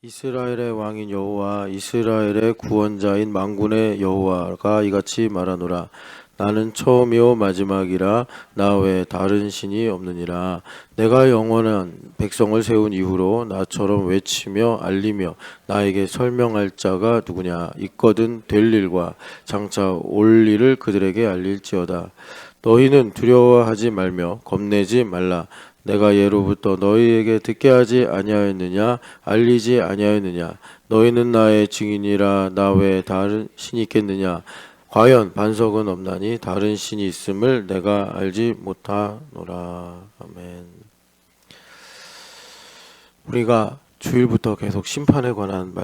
이스라엘의 왕인 여호와 이스라엘의 구원자인 만군의 여호와가 이같이 말하노라. 나는 처음이요 마지막이라 나 외에 다른 신이 없느니라. 내가 영원한 백성을 세운 이후로 나처럼 외치며 알리며 나에게 설명할 자가 누구냐. 있거든 될 일과 장차 올 일을 그들에게 알릴지어다. 너희는 두려워하지 말며 겁내지 말라. 내가 예로부터 너희에게 듣게 하지 아니하였느냐. 알리지 아니하였느냐. 너희는 나의 증인이라. 나 외에 다른 신이 있겠느냐. 과연 반석은 없나니 다른 신이 있음을 내가 알지 못하노라. 아멘. 우리가 주일부터 계속 심판에 관한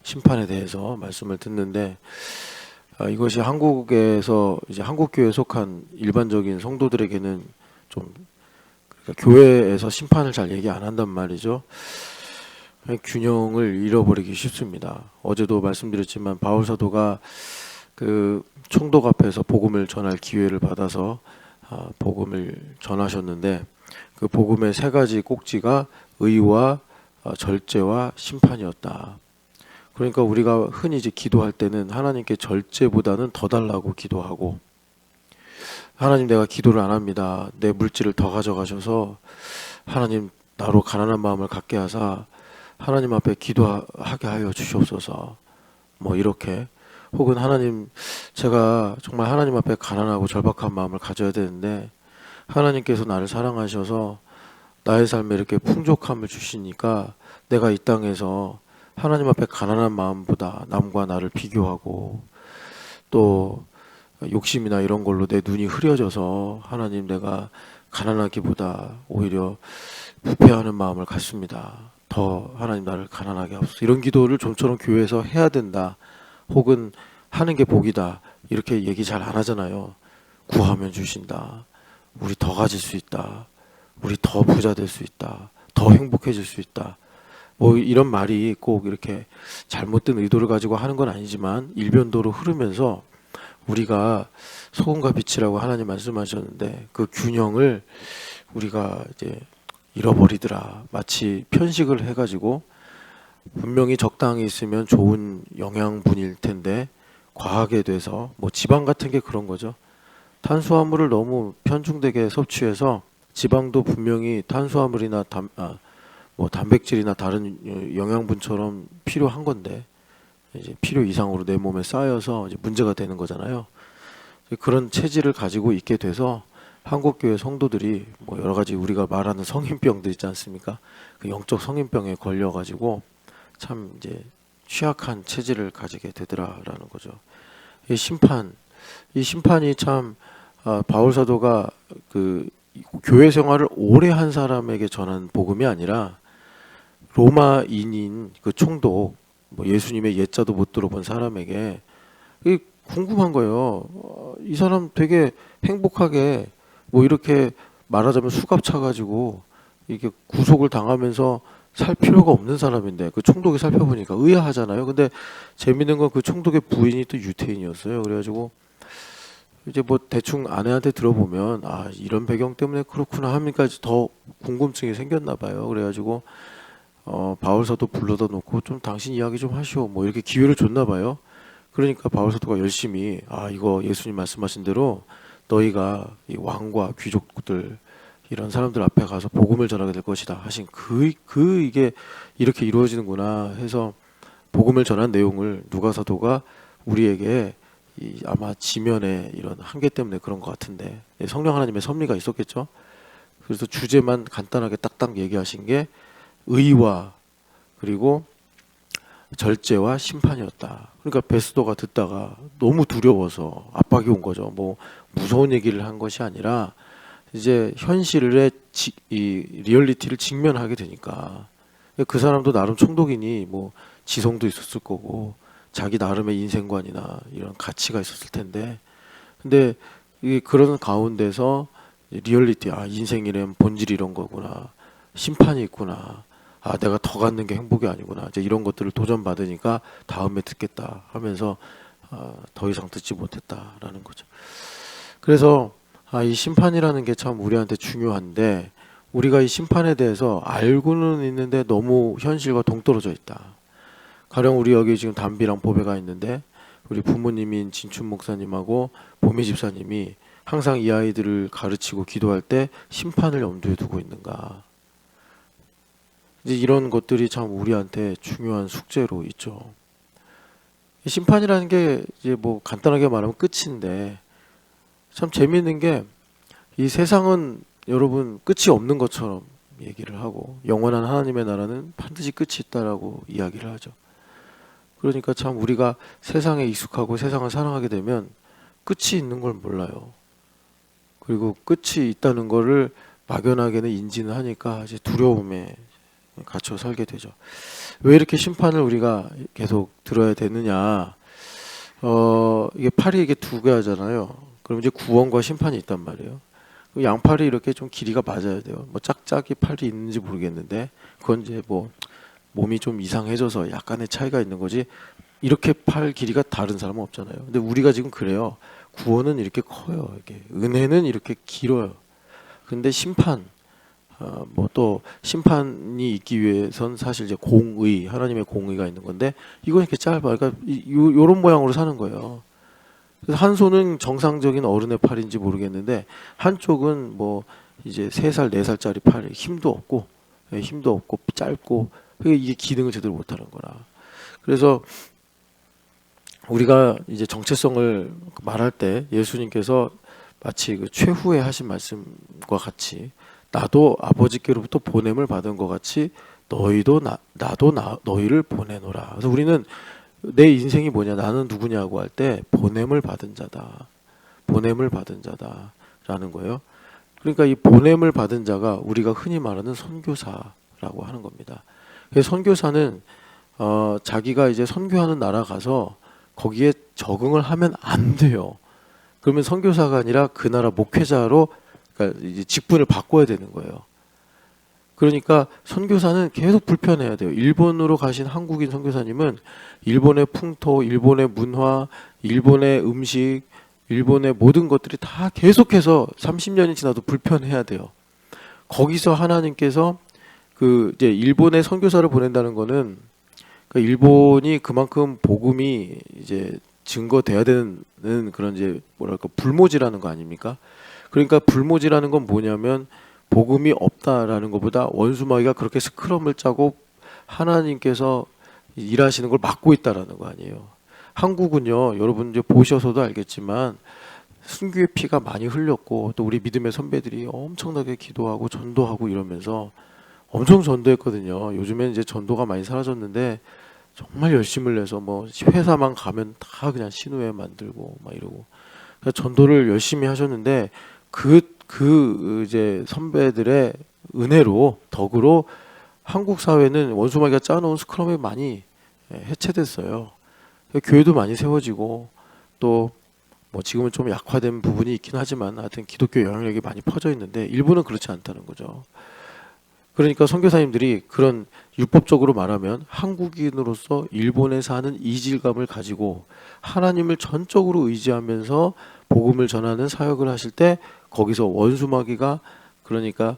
심판에 대해서 말씀을 듣는데, 이것이 한국에서 이제 한국교회에 속한 일반적인 성도들에게는 좀, 그러니까 교회에서 심판을 잘 얘기 안 한단 말이죠. 균형을 잃어버리기 쉽습니다. 어제도 말씀드렸지만 바울 사도가 그 총독 앞에서 복음을 전할 기회를 받아서 복음을 전하셨는데, 그 복음의 세 가지 꼭지가 의와 절제와 심판이었다. 그러니까 우리가 흔히 이제 기도할 때는 하나님께 절제보다는 더 달라고 기도하고, 하나님 내가 기도를 안 합니다. 내 물질을 더 가져가셔서 하나님 나로 가난한 마음을 갖게 하사 하나님 앞에 기도하게 하여 주시옵소서. 뭐 이렇게, 혹은 하나님 제가 정말 하나님 앞에 가난하고 절박한 마음을 가져야 되는데 하나님께서 나를 사랑하셔서 나의 삶에 이렇게 풍족함을 주시니까 내가 이 땅에서 하나님 앞에 가난한 마음보다 남과 나를 비교하고 또 욕심이나 이런 걸로 내 눈이 흐려져서 하나님 내가 가난하기보다 오히려 부패하는 마음을 갖습니다. 더 하나님 나를 가난하게 하옵소서. 이런 기도를 좀처럼 교회에서 해야 된다. 혹은 하는 게 복이다. 이렇게 얘기 잘 안 하잖아요. 구하면 주신다. 우리 더 가질 수 있다. 우리 더 부자 될 수 있다. 더 행복해질 수 있다. 뭐 이런 말이 꼭 이렇게 잘못된 의도를 가지고 하는 건 아니지만 일변도로 흐르면서 우리가 소금과 빛이라고 하나님 말씀하셨는데 그 균형을 우리가 이제 잃어버리더라. 마치 편식을 해가지고 분명히 적당히 있으면 좋은 영양분일 텐데 과하게 돼서, 뭐 지방 같은 게 그런 거죠. 탄수화물을 너무 편중되게 섭취해서 지방도 분명히 탄수화물이나 뭐 단백질이나 다른 영양분처럼 필요한 건데 이제 필요 이상으로 내 몸에 쌓여서 이제 문제가 되는 거잖아요. 그런 체질을 가지고 있게 돼서 한국교회 성도들이 뭐 여러 가지 우리가 말하는 성인병들 있지 않습니까? 그 영적 성인병에 걸려가지고 참 이제 취약한 체질을 가지게 되더라라는 거죠. 이 심판이 참 바울 사도가 그 교회 생활을 오래 한 사람에게 전한 복음이 아니라 로마인인 그 총독, 뭐 예수님의 옛자도 못 들어본 사람에게 궁금한 거예요. 이 사람 되게 행복하게 뭐 이렇게 말하자면 수갑 차가지고 이게 구속을 당하면서 살 필요가 없는 사람인데 그 총독이 살펴보니까 의아하잖아요. 근데 재밌는 건 그 총독의 부인이 또 유태인이었어요. 그래가지고 이제 뭐 대충 아내한테 들어보면 이런 배경 때문에 그렇구나 하면까지 더 궁금증이 생겼나 봐요. 그래가지고 바울 사도 불러다 놓고 좀 당신 이야기 좀 하시오. 뭐 이렇게 기회를 줬나 봐요. 그러니까 바울 사도가 열심히 이거 예수님 말씀하신 대로 너희가 이 왕과 귀족들 이런 사람들 앞에 가서 복음을 전하게 될 것이다 하신 이게 이렇게 이루어지는구나 해서 복음을 전한 내용을 누가 사도가 우리에게 아마 지면에 이런 한계 때문에 그런 것 같은데 성령 하나님의 섭리가 있었겠죠. 그래서 주제만 간단하게 딱딱 얘기하신 게 의와 그리고 절제와 심판이었다. 그러니까 베스도가 듣다가 너무 두려워서 압박이 온 거죠. 뭐 무서운 얘기를 한 것이 아니라 이제 현실의 이 리얼리티를 직면하게 되니까 그 사람도 나름 총독이니 뭐 지성도 있었을 거고 자기 나름의 인생관이나 이런 가치가 있었을 텐데, 근데 그런 가운데서 리얼리티, 인생이란 본질이 이런 거구나, 심판이 있구나, 내가 더 갖는 게 행복이 아니구나, 이제 이런 것들을 도전받으니까 다음에 듣겠다 하면서 더 이상 듣지 못했다라는 거죠. 그래서 이 심판이라는 게 참 우리한테 중요한데 우리가 이 심판에 대해서 알고는 있는데 너무 현실과 동떨어져 있다. 가령 우리 여기 지금 담비랑 보배가 있는데 우리 부모님인 진춘 목사님하고 보미 집사님이 항상 이 아이들을 가르치고 기도할 때 심판을 염두에 두고 있는가. 이제 이런 것들이 참 우리한테 중요한 숙제로 있죠. 심판이라는 게 이제 뭐 간단하게 말하면 끝인데 참 재미있는 게 이 세상은 여러분 끝이 없는 것처럼 얘기를 하고 영원한 하나님의 나라는 반드시 끝이 있다라고 이야기를 하죠. 그러니까 참 우리가 세상에 익숙하고 세상을 사랑하게 되면 끝이 있는 걸 몰라요. 그리고 끝이 있다는 거를 막연하게는 인지는 하니까 이제 두려움에 갇혀 살게 되죠. 왜 이렇게 심판을 우리가 계속 들어야 되느냐? 이게 팔이 이게 두 개잖아요. 그럼 이제 구원과 심판이 있단 말이에요. 양팔이 이렇게 좀 길이가 맞아야 돼요. 뭐 짝짝이 팔이 있는지 모르겠는데 그건 이제 뭐 몸이 좀 이상해져서 약간의 차이가 있는 거지 이렇게 팔 길이가 다른 사람은 없잖아요. 근데 우리가 지금 그래요. 구원은 이렇게 커요. 이렇게 은혜는 이렇게 길어요. 근데 심판 뭐 또 심판이 있기 위해선 사실 이제 공의 하나님의 공의가 있는 건데 이건 이렇게 짧아. 그러니까 요런 모양으로 사는 거예요. 그래서 한 손은 정상적인 어른의 팔인지 모르겠는데 한쪽은 뭐 이제 3살, 4살짜리 팔이 힘도 없고 짧고 이게 기능을 제대로 못하는 거라. 그래서 우리가 이제 정체성을 말할 때 예수님께서 마치 그 최후에 하신 말씀과 같이 나도 아버지께로부터 보냄을 받은 것 같이 너희도 나도 너희를 보내노라. 그래서 우리는 내 인생이 뭐냐, 나는 누구냐고 할 때 보냄을 받은 자다. 보냄을 받은 자다라는 거예요. 그러니까 이 보냄을 받은 자가 우리가 흔히 말하는 선교사라고 하는 겁니다. 그래서 선교사는 자기가 이제 선교하는 나라 가서 거기에 적응을 하면 안 돼요. 그러면 선교사가 아니라 그 나라 목회자로 그러니까 이제 직분을 바꿔야 되는 거예요. 그러니까 선교사는 계속 불편해야 돼요. 일본으로 가신 한국인 선교사님은 일본의 풍토, 일본의 문화, 일본의 음식, 일본의 모든 것들이 다 계속해서 30년이 지나도 불편해야 돼요. 거기서 하나님께서 그 이제 일본에 선교사를 보낸다는 거는 그러니까 일본이 그만큼 복음이 이제 증거돼야 되는 그런 이제 뭐랄까 불모지라는 거 아닙니까? 그러니까 불모지라는 건 뭐냐면 복음이 없다라는 것보다 원수마귀가 그렇게 스크럼을 짜고 하나님께서 일하시는 걸 막고 있다라는 거 아니에요. 한국은요, 여러분 이제 보셔서도 알겠지만 순교의 피가 많이 흘렸고 또 우리 믿음의 선배들이 엄청나게 기도하고 전도하고 이러면서 엄청 전도했거든요. 요즘엔 이제 전도가 많이 사라졌는데 정말 열심을 내서 뭐 회사만 가면 다 그냥 신우회 만들고 막 이러고 그러니까 전도를 열심히 하셨는데 그 이제 선배들의 은혜로 덕으로 한국 사회는 원수마귀가 짜놓은 스크럼이 많이 해체됐어요. 교회도 많이 세워지고 또 뭐 지금은 좀 약화된 부분이 있긴 하지만 하여튼 기독교 영향력이 많이 퍼져 있는데 일부는 그렇지 않다는 거죠. 그러니까 선교사님들이 그런 율법적으로 말하면 한국인으로서 일본에 사는 이질감을 가지고 하나님을 전적으로 의지하면서 복음을 전하는 사역을 하실 때 거기서 원수마귀가 그러니까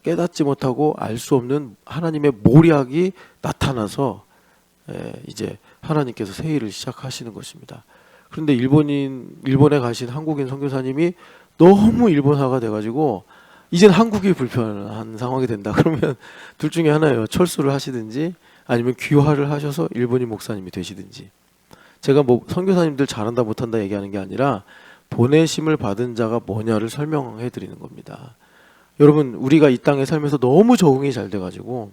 깨닫지 못하고 알 수 없는 하나님의 모략이 나타나서 이제 하나님께서 새 일을 시작하시는 것입니다. 그런데 일본에 가신 한국인 선교사님이 너무 일본화가 돼가지고 이젠 한국이 불편한 상황이 된다. 그러면 둘 중에 하나예요. 철수를 하시든지 아니면 귀화를 하셔서 일본인 목사님이 되시든지. 제가 뭐 선교사님들 잘한다 못한다 얘기하는 게 아니라 보내심을 받은 자가 뭐냐를 설명해 드리는 겁니다. 여러분 우리가 이 땅에 살면서 너무 적응이 잘 돼가지고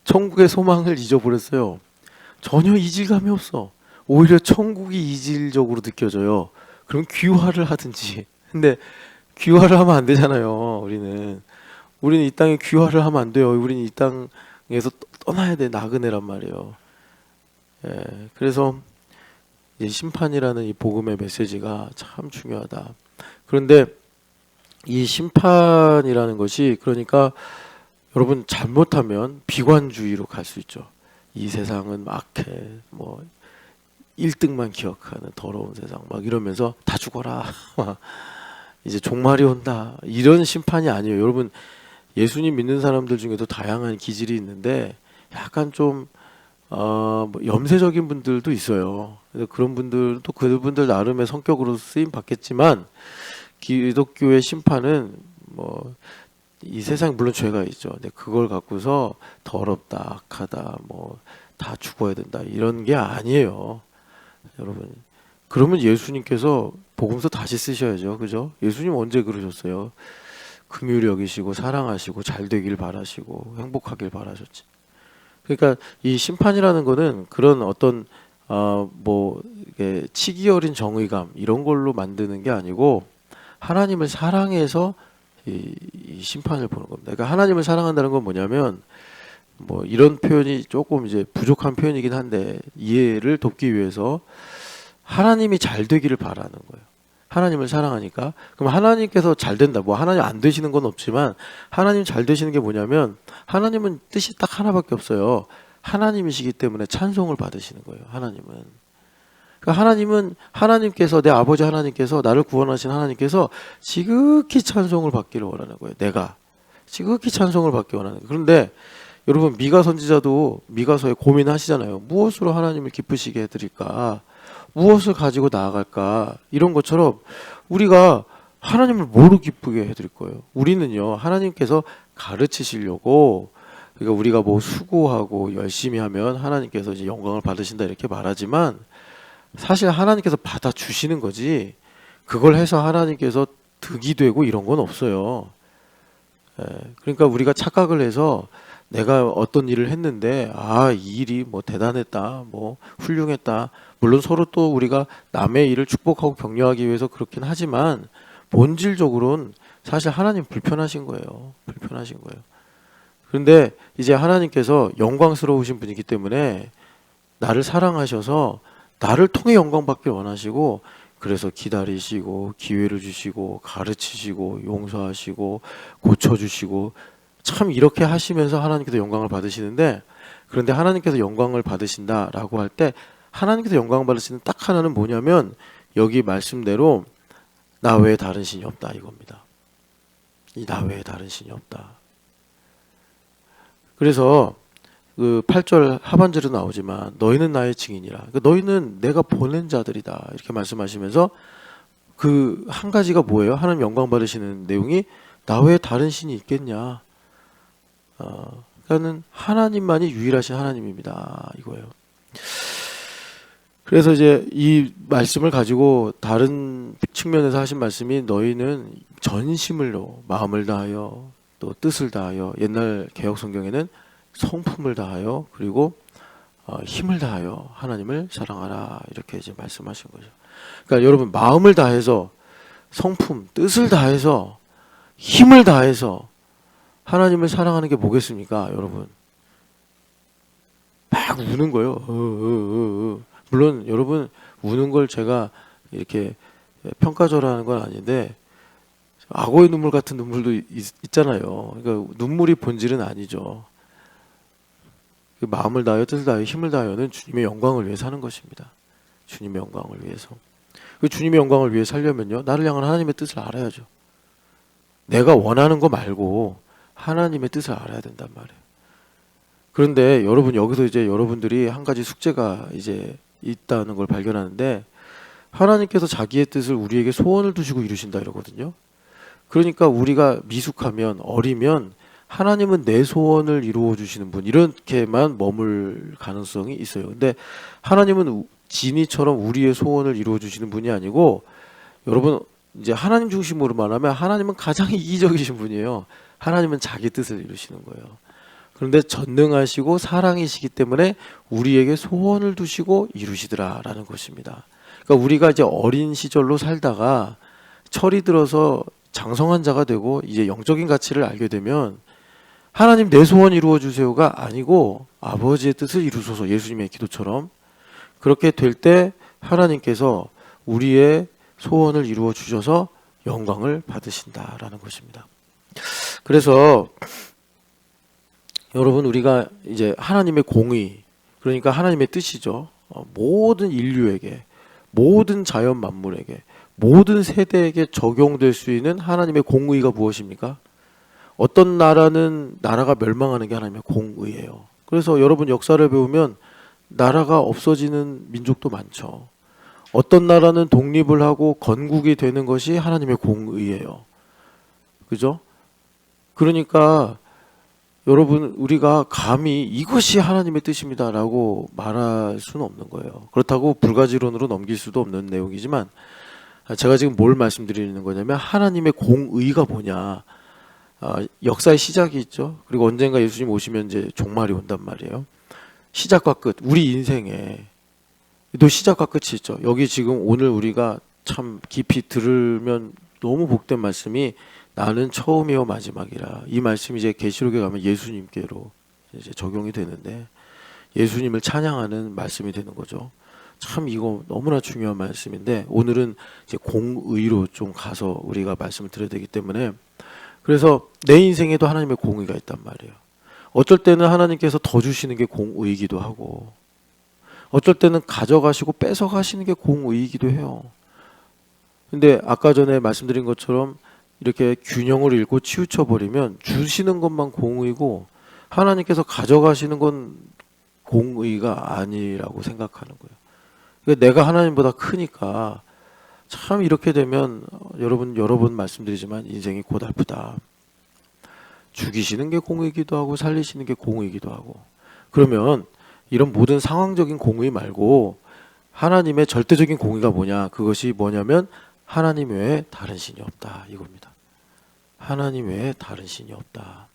천국의 소망을 잊어버렸어요. 전혀 이질감이 없어. 오히려 천국이 이질적으로 느껴져요. 그럼 귀화를 하든지. 근데 귀화를 하면 안 되잖아요. 우리는 이 땅에 귀화를 하면 안 돼요. 우리는 이 땅에서 떠나야 돼. 나그네란 말이에요. 그래서 이 심판이라는 이 복음의 메시지가 참 중요하다. 그런데 이 심판이라는 것이 그러니까 여러분 잘못하면 비관주의로 갈 수 있죠. 이 세상은 악해, 뭐 1등만 기억하는 더러운 세상, 막 이러면서 다 죽어라, 이제 종말이 온다. 이런 심판이 아니에요. 여러분 예수님 믿는 사람들 중에도 다양한 기질이 있는데 약간 좀 뭐 염세적인 분들도 있어요. 그래서 그런 분들도 그분들 나름의 성격으로 쓰임 받겠지만 기독교의 심판은 뭐 이 세상 물론 죄가 있죠. 근데 그걸 갖고서 더럽다, 악하다, 뭐 다 죽어야 된다 이런 게 아니에요, 여러분. 그러면 예수님께서 복음서 다시 쓰셔야죠, 그죠? 예수님 언제 그러셨어요? 긍휼히 여기시고 사랑하시고 잘 되길 바라시고 행복하길 바라셨지. 그러니까 이 심판이라는 거는 그런 어떤 뭐 이게 치기 어린 정의감 이런 걸로 만드는 게 아니고 하나님을 사랑해서 이 심판을 보는 겁니다. 그러니까 하나님을 사랑한다는 건 뭐냐면 뭐 이런 표현이 조금 이제 부족한 표현이긴 한데 이해를 돕기 위해서 하나님이 잘 되기를 바라는 거예요. 하나님을 사랑하니까. 그럼 하나님께서 잘 된다. 뭐 하나님 안 되시는 건 없지만 하나님 잘 되시는 게 뭐냐면 하나님은 뜻이 딱 하나밖에 없어요. 하나님이시기 때문에 찬송을 받으시는 거예요. 하나님은. 그러니까 하나님은 하나님께서 내 아버지 하나님께서 나를 구원하신 하나님께서 지극히 찬송을 받기를 원하는 거예요. 내가 지극히 찬송을 받기 원하는 거예요. 그런데 여러분 미가 선지자도 미가서에 고민하시잖아요. 무엇으로 하나님을 기쁘시게 해드릴까? 무엇을 가지고 나아갈까? 이런 것처럼 우리가 하나님을 뭐로 기쁘게 해드릴 거예요? 우리는요 하나님께서 가르치시려고 그러니까 우리가 뭐 수고하고 열심히 하면 하나님께서 이제 영광을 받으신다 이렇게 말하지만 사실 하나님께서 받아주시는 거지 그걸 해서 하나님께서 득이 되고 이런 건 없어요. 그러니까 우리가 착각을 해서 내가 어떤 일을 했는데 이 일이 뭐 대단했다 뭐 훌륭했다 물론 서로 또 우리가 남의 일을 축복하고 격려하기 위해서 그렇긴 하지만 본질적으로는 사실 하나님 불편하신 거예요. 불편하신 거예요. 그런데 이제 하나님께서 영광스러우신 분이기 때문에 나를 사랑하셔서 나를 통해 영광 받길 원하시고 그래서 기다리시고 기회를 주시고 가르치시고 용서하시고 고쳐주시고 참 이렇게 하시면서 하나님께서 영광을 받으시는데 그런데 하나님께서 영광을 받으신다라고 할 때 하나님께서 영광을 받으시는 딱 하나는 뭐냐면 여기 말씀대로 나 외에 다른 신이 없다 이겁니다. 이 나 외에 다른 신이 없다. 그래서 그 8절 하반절에 나오지만 너희는 나의 증인이라. 그러니까 너희는 내가 보낸 자들이다. 이렇게 말씀하시면서 그 한 가지가 뭐예요? 하나님 영광 받으시는 내용이 나 외에 다른 신이 있겠냐? 그러니까는 하나님만이 유일하신 하나님입니다. 이거예요. 그래서 이제 이 말씀을 가지고 다른 측면에서 하신 말씀이 너희는 전심을로 마음을 다하여 또 뜻을 다하여 옛날 개역 성경에는 성품을 다하여 그리고 힘을 다하여 하나님을 사랑하라 이렇게 이제 말씀하신 거죠. 그러니까 여러분 마음을 다해서 성품, 뜻을 다해서 힘을 다해서 하나님을 사랑하는 게 뭐겠습니까, 여러분? 막 우는 거예요. 물론 여러분 우는 걸 제가 이렇게 평가절하는 건 아닌데 악어의 눈물 같은 눈물도 있잖아요. 그러니까 눈물이 본질은 아니죠. 마음을 다하여 뜻을 다하여 힘을 다하여는 주님의 영광을 위해 사는 것입니다. 주님의 영광을 위해서. 그 주님의 영광을 위해 살려면요 나를 향한 하나님의 뜻을 알아야죠. 내가 원하는 거 말고 하나님의 뜻을 알아야 된단 말이에요. 그런데 여러분 여기서 이제 여러분들이 한 가지 숙제가 이제 있다는 걸 발견하는데 하나님께서 자기의 뜻을 우리에게 소원을 두시고 이루신다 이러거든요. 그러니까 우리가 미숙하면 어리면 하나님은 내 소원을 이루어 주시는 분 이렇게만 머물 가능성이 있어요. 근데 하나님은 지니처럼 우리의 소원을 이루어 주시는 분이 아니고 여러분 이제 하나님 중심으로 말하면 하나님은 가장 이기적이신 분이에요. 하나님은 자기 뜻을 이루시는 거예요. 그런데 전능하시고 사랑이시기 때문에 우리에게 소원을 두시고 이루시더라라는 것입니다. 그러니까 우리가 이제 어린 시절로 살다가 철이 들어서 장성한 자가 되고 이제 영적인 가치를 알게 되면 하나님 내 소원 이루어 주세요가 아니고 아버지의 뜻을 이루소서 예수님의 기도처럼 그렇게 될 때 하나님께서 우리의 소원을 이루어 주셔서 영광을 받으신다라는 것입니다. 그래서 여러분 우리가 이제 하나님의 공의 그러니까 하나님의 뜻이죠. 모든 인류에게 모든 자연 만물에게 모든 세대에게 적용될 수 있는 하나님의 공의가 무엇입니까? 어떤 나라는 나라가 멸망하는 게 하나님의 공의예요. 그래서 여러분 역사를 배우면 나라가 없어지는 민족도 많죠. 어떤 나라는 독립을 하고 건국이 되는 것이 하나님의 공의예요. 그죠? 그러니까 여러분 우리가 감히 이것이 하나님의 뜻입니다라고 말할 수는 없는 거예요. 그렇다고 불가지론으로 넘길 수도 없는 내용이지만 제가 지금 뭘 말씀드리는 거냐면 하나님의 공의가 뭐냐. 역사의 시작이 있죠. 그리고 언젠가 예수님 오시면 이제 종말이 온단 말이에요. 시작과 끝, 우리 인생에 또 시작과 끝이 있죠. 여기 지금 오늘 우리가 참 깊이 들으면 너무 복된 말씀이 나는 처음이요 마지막이라. 이 말씀이 이제 계시록에 가면 예수님께로 이제 적용이 되는데 예수님을 찬양하는 말씀이 되는 거죠. 참 이거 너무나 중요한 말씀인데 오늘은 이제 공의로 좀 가서 우리가 말씀을 드려야 되기 때문에 그래서 내 인생에도 하나님의 공의가 있단 말이에요. 어쩔 때는 하나님께서 더 주시는 게 공의이기도 하고 어쩔 때는 가져가시고 뺏어가시는 게 공의이기도 해요. 근데 아까 전에 말씀드린 것처럼 이렇게 균형을 잃고 치우쳐버리면 주시는 것만 공의고 하나님께서 가져가시는 건 공의가 아니라고 생각하는 거예요. 그러니까 내가 하나님보다 크니까 참 이렇게 되면 여러분 여러 번 말씀드리지만 인생이 고달프다. 죽이시는 게 공의이기도 하고 살리시는 게 공의이기도 하고 그러면 이런 모든 상황적인 공의 말고 하나님의 절대적인 공의가 뭐냐? 그것이 뭐냐면 하나님 외에 다른 신이 없다 이겁니다. 하나님 외에 다른 신이 없다.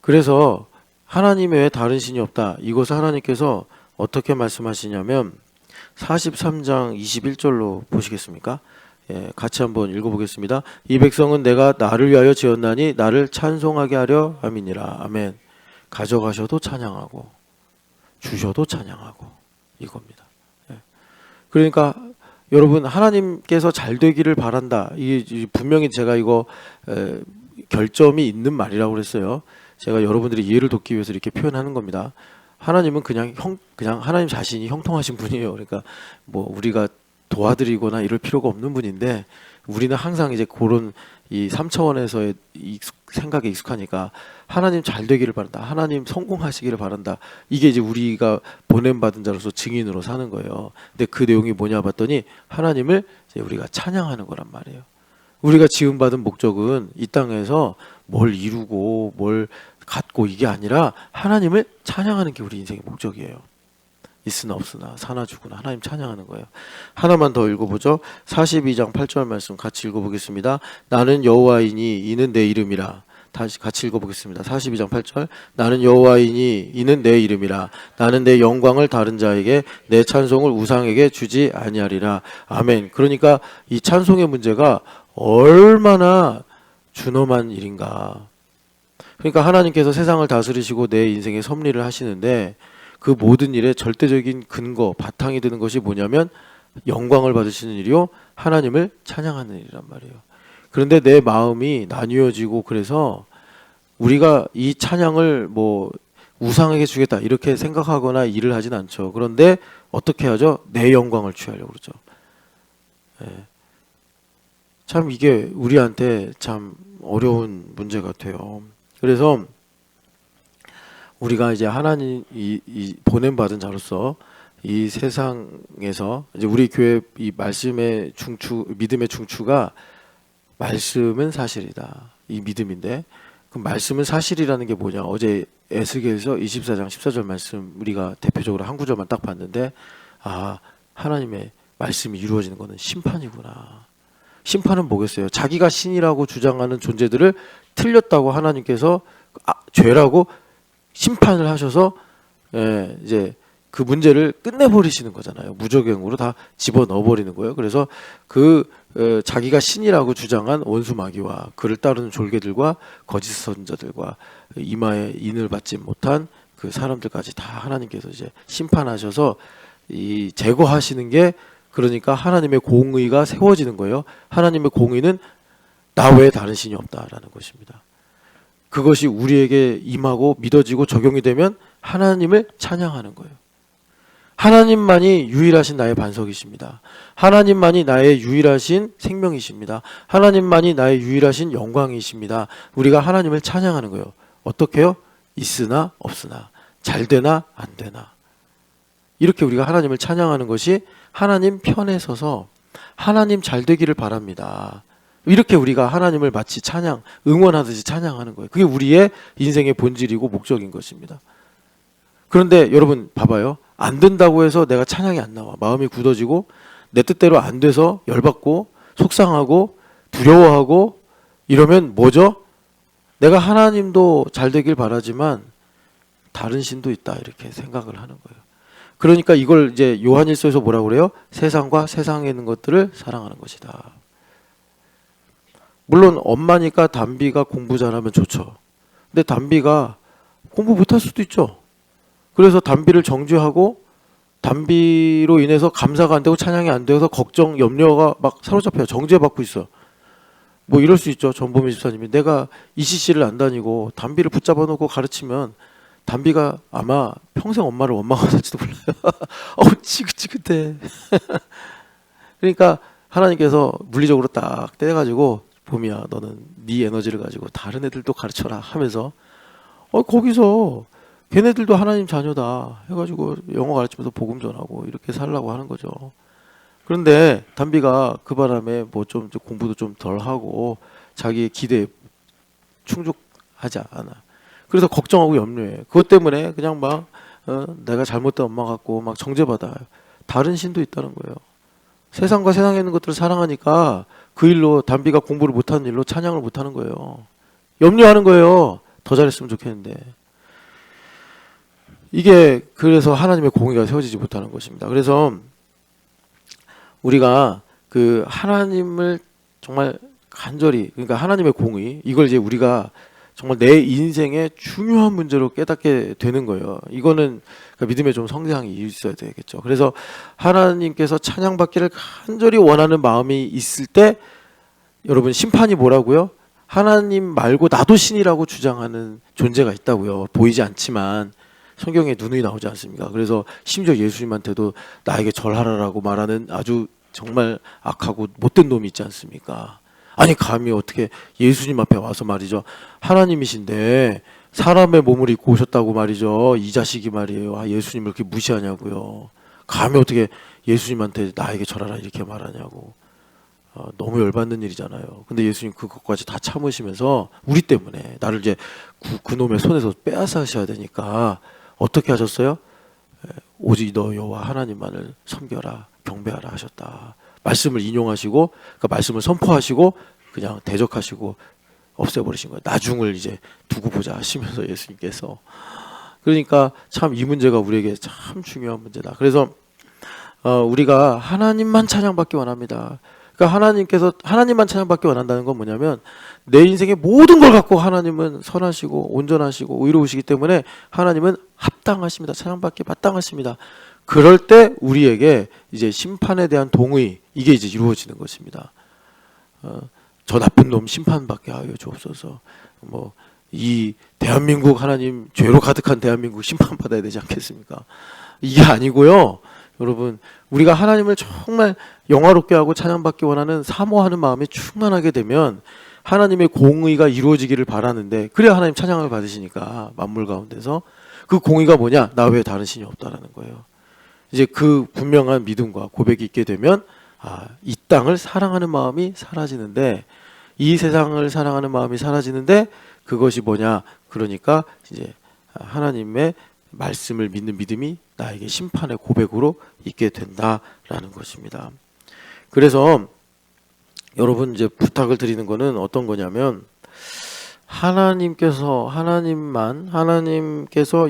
그래서 하나님 외에 다른 신이 없다. 이것을 하나님께서 어떻게 말씀하시냐면 43장 21절로 보시겠습니까? 예, 같이 한번 읽어보겠습니다. 이 백성은 내가 나를 위하여 지었나니 나를 찬송하게 하려 함이니라. 아멘. 가져가셔도 찬양하고 주셔도 찬양하고 이겁니다. 예. 그러니까 여러분 하나님께서 잘 되기를 바란다. 이게 분명히 제가 이거 결점이 있는 말이라고 그랬어요. 제가 여러분들이 이해를 돕기 위해서 이렇게 표현하는 겁니다. 하나님은 그냥 하나님 자신이 형통하신 분이에요. 그러니까 뭐 우리가 도와드리거나 이럴 필요가 없는 분인데 우리는 항상 이제 그런 이 3차원에서의 생각에 익숙하니까 하나님 잘 되기를 바란다. 하나님 성공하시기를 바란다. 이게 이제 우리가 보냄받은 자로서 증인으로 사는 거예요. 근데 그 내용이 뭐냐 봤더니 하나님을 이제 우리가 찬양하는 거란 말이에요. 우리가 지음받은 목적은 이 땅에서 뭘 이루고 뭘 갖고 이게 아니라 하나님을 찬양하는 게 우리 인생의 목적이에요. 있으나 없으나 사나 죽으나 하나님 찬양하는 거예요. 하나만 더 읽어보죠. 42장 8절 말씀 같이 읽어보겠습니다. 나는 여호와이니 이는 내 이름이라. 다시 같이 읽어보겠습니다. 42장 8절 나는 여호와이니 이는 내 이름이라. 나는 내 영광을 다른 자에게 내 찬송을 우상에게 주지 아니하리라. 아멘. 그러니까 이 찬송의 문제가 얼마나 준엄한 일인가. 그러니까 하나님께서 세상을 다스리시고 내 인생에 섭리를 하시는데 그 모든 일의 절대적인 근거, 바탕이 되는 것이 뭐냐면 영광을 받으시는 일이요 하나님을 찬양하는 일이란 말이에요. 그런데 내 마음이 나뉘어지고 그래서 우리가 이 찬양을 뭐 우상에게 주겠다 이렇게 생각하거나 일을 하진 않죠. 그런데 어떻게 하죠? 내 영광을 취하려고 그러죠. 예. 참 이게 우리한테 참 어려운 문제 같아요. 그래서 우리가 이제 하나님 이 보냄받은 자로서 이 세상에서 이제 우리 교회 이 말씀의 중추, 믿음의 중추가 말씀은 사실이다. 이 믿음인데 그 말씀은 사실이라는 게 뭐냐? 어제 에스겔서 24장 14절 말씀 우리가 대표적으로 한 구절만 딱 봤는데 하나님의 말씀이 이루어지는 것은 심판이구나. 심판은 뭐겠어요? 자기가 신이라고 주장하는 존재들을 틀렸다고 하나님께서 죄라고 심판을 하셔서 이제 그 문제를 끝내버리시는 거잖아요. 무적행으로 다 집어넣어버리는 거예요. 그래서 자기가 신이라고 주장한 원수 마귀와 그를 따르는 졸개들과 거짓 선자들과 이마에 인을 받지 못한 그 사람들까지 다 하나님께서 이제 심판하셔서 이 제거하시는 게 그러니까 하나님의 공의가 세워지는 거예요. 하나님의 공의는 나 외에 다른 신이 없다라는 것입니다. 그것이 우리에게 임하고 믿어지고 적용이 되면 하나님을 찬양하는 거예요. 하나님만이 유일하신 나의 반석이십니다. 하나님만이 나의 유일하신 생명이십니다. 하나님만이 나의 유일하신 영광이십니다. 우리가 하나님을 찬양하는 거예요. 어떻게요? 있으나 없으나, 잘 되나 안 되나. 이렇게 우리가 하나님을 찬양하는 것이 하나님 편에 서서 하나님 잘 되기를 바랍니다. 이렇게 우리가 하나님을 마치 찬양, 응원하듯이 찬양하는 거예요. 그게 우리의 인생의 본질이고 목적인 것입니다. 그런데 여러분 봐봐요. 안 된다고 해서 내가 찬양이 안 나와. 마음이 굳어지고 내 뜻대로 안 돼서 열받고 속상하고 두려워하고 이러면 뭐죠? 내가 하나님도 잘 되길 바라지만 다른 신도 있다 이렇게 생각을 하는 거예요. 그러니까 이걸 이제 요한일서에서 뭐라고 그래요? 세상과 세상에 있는 것들을 사랑하는 것이다. 물론 엄마니까 담비가 공부 잘하면 좋죠. 근데 담비가 공부 못할 수도 있죠. 그래서 담비를 정죄하고 담비로 인해서 감사가 안 되고 찬양이 안 되어서 걱정, 염려가 막 사로잡혀요. 정죄받고 있어. 뭐 이럴 수 있죠. 전보미 집사님이 내가 ECC를 안 다니고 담비를 붙잡아 놓고 가르치면 담비가 아마 평생 엄마를 원망할지도 몰라요. 지긋지긋해. 그러니까 하나님께서 물리적으로 딱 떼가지고 봄이야 너는 네 에너지를 가지고 다른 애들도 가르쳐라 하면서 거기서 걔네들도 하나님 자녀다 해가지고 영어 가르치면서 복음 전하고 이렇게 살라고 하는 거죠. 그런데 담비가 그 바람에 뭐 좀 공부도 좀 덜 하고 자기의 기대에 충족하지 않아. 그래서 걱정하고 염려해. 그것 때문에 그냥 막 내가 잘못된 엄마 같고 막 정죄받아요. 다른 신도 있다는 거예요. 세상과 세상에 있는 것들을 사랑하니까 그 일로 담비가 공부를 못하는 일로 찬양을 못하는 거예요. 염려하는 거예요. 더 잘했으면 좋겠는데. 이게 그래서 하나님의 공의가 세워지지 못하는 것입니다. 그래서 우리가 그 하나님을 정말 간절히, 그러니까 하나님의 공의, 이걸 이제 우리가 정말 내 인생의 중요한 문제로 깨닫게 되는 거예요. 이거는 믿음에 좀 성장이 있어야 되겠죠. 그래서 하나님께서 찬양받기를 간절히 원하는 마음이 있을 때 여러분 심판이 뭐라고요? 하나님 말고 나도 신이라고 주장하는 존재가 있다고요. 보이지 않지만 성경에 누누이 나오지 않습니까? 그래서 심지어 예수님한테도 나에게 절하라라고 말하는 아주 정말 악하고 못된 놈이 있지 않습니까? 아니 감히 어떻게 예수님 앞에 와서 말이죠. 하나님이신데 사람의 몸을 입고 오셨다고 말이죠. 이 자식이 말이에요. 예수님을 그렇게 무시하냐고요. 감히 어떻게 예수님한테 나에게 절하라 이렇게 말하냐고. 너무 열받는 일이잖아요. 근데 예수님 그것까지 다 참으시면서 우리 때문에 나를 이제 그놈의 손에서 빼앗으셔야 되니까 어떻게 하셨어요? 오직 너 여호와 하나님만을 섬겨라 경배하라 하셨다. 말씀을 인용하시고 그 말씀을 선포하시고 그냥 대적하시고 없애버리신 거예요. 나중을 이제 두고 보자 하시면서 예수님께서. 그러니까 참 이 문제가 우리에게 참 중요한 문제다. 그래서 우리가 하나님만 찬양받기 원합니다. 그러니까 하나님께서 하나님만 찬양받기 원한다는 건 뭐냐면 내 인생의 모든 걸 갖고 하나님은 선하시고 온전하시고 의로우시기 때문에 하나님은 합당하십니다. 찬양받기 마땅하십니다. 그럴 때 우리에게 이제 심판에 대한 동의 이게 이제 이루어지는 것입니다. 저 나쁜 놈 심판받게 하여 주옵소서. 뭐 이 대한민국 하나님 죄로 가득한 대한민국 심판받아야 되지 않겠습니까? 이게 아니고요. 여러분 우리가 하나님을 정말 영화롭게 하고 찬양받기 원하는 사모하는 마음이 충만하게 되면 하나님의 공의가 이루어지기를 바라는데 그래야 하나님 찬양을 받으시니까 만물 가운데서 그 공의가 뭐냐? 나 외에 다른 신이 없다라는 거예요. 이제 그 분명한 믿음과 고백이 있게 되면 이 땅을 사랑하는 마음이 사라지는데 이 세상을 사랑하는 마음이 사라지는데 그것이 뭐냐? 그러니까 이제 하나님의 말씀을 믿는 믿음이 나에게 심판의 고백으로 있게 된다라는 것입니다. 그래서 여러분 이제 부탁을 드리는 거는 어떤 거냐면 하나님께서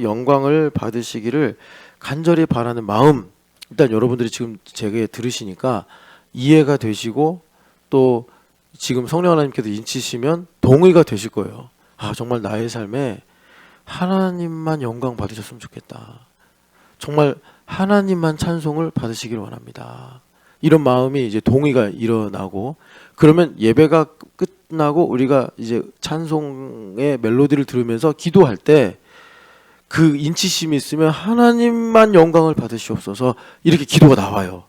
영광을 받으시기를 간절히 바라는 마음 일단 여러분들이 지금 제게 들으시니까 이해가 되시고 또 지금 성령 하나님께서 인치시면 동의가 되실 거예요. 정말 나의 삶에 하나님만 영광 받으셨으면 좋겠다. 정말 하나님만 찬송을 받으시길 원합니다. 이런 마음이 이제 동의가 일어나고 그러면 예배가 끝나고 우리가 이제 찬송의 멜로디를 들으면서 기도할 때 그 인치심이 있으면 하나님만 영광을 받으시옵소서 이렇게 기도가 나와요.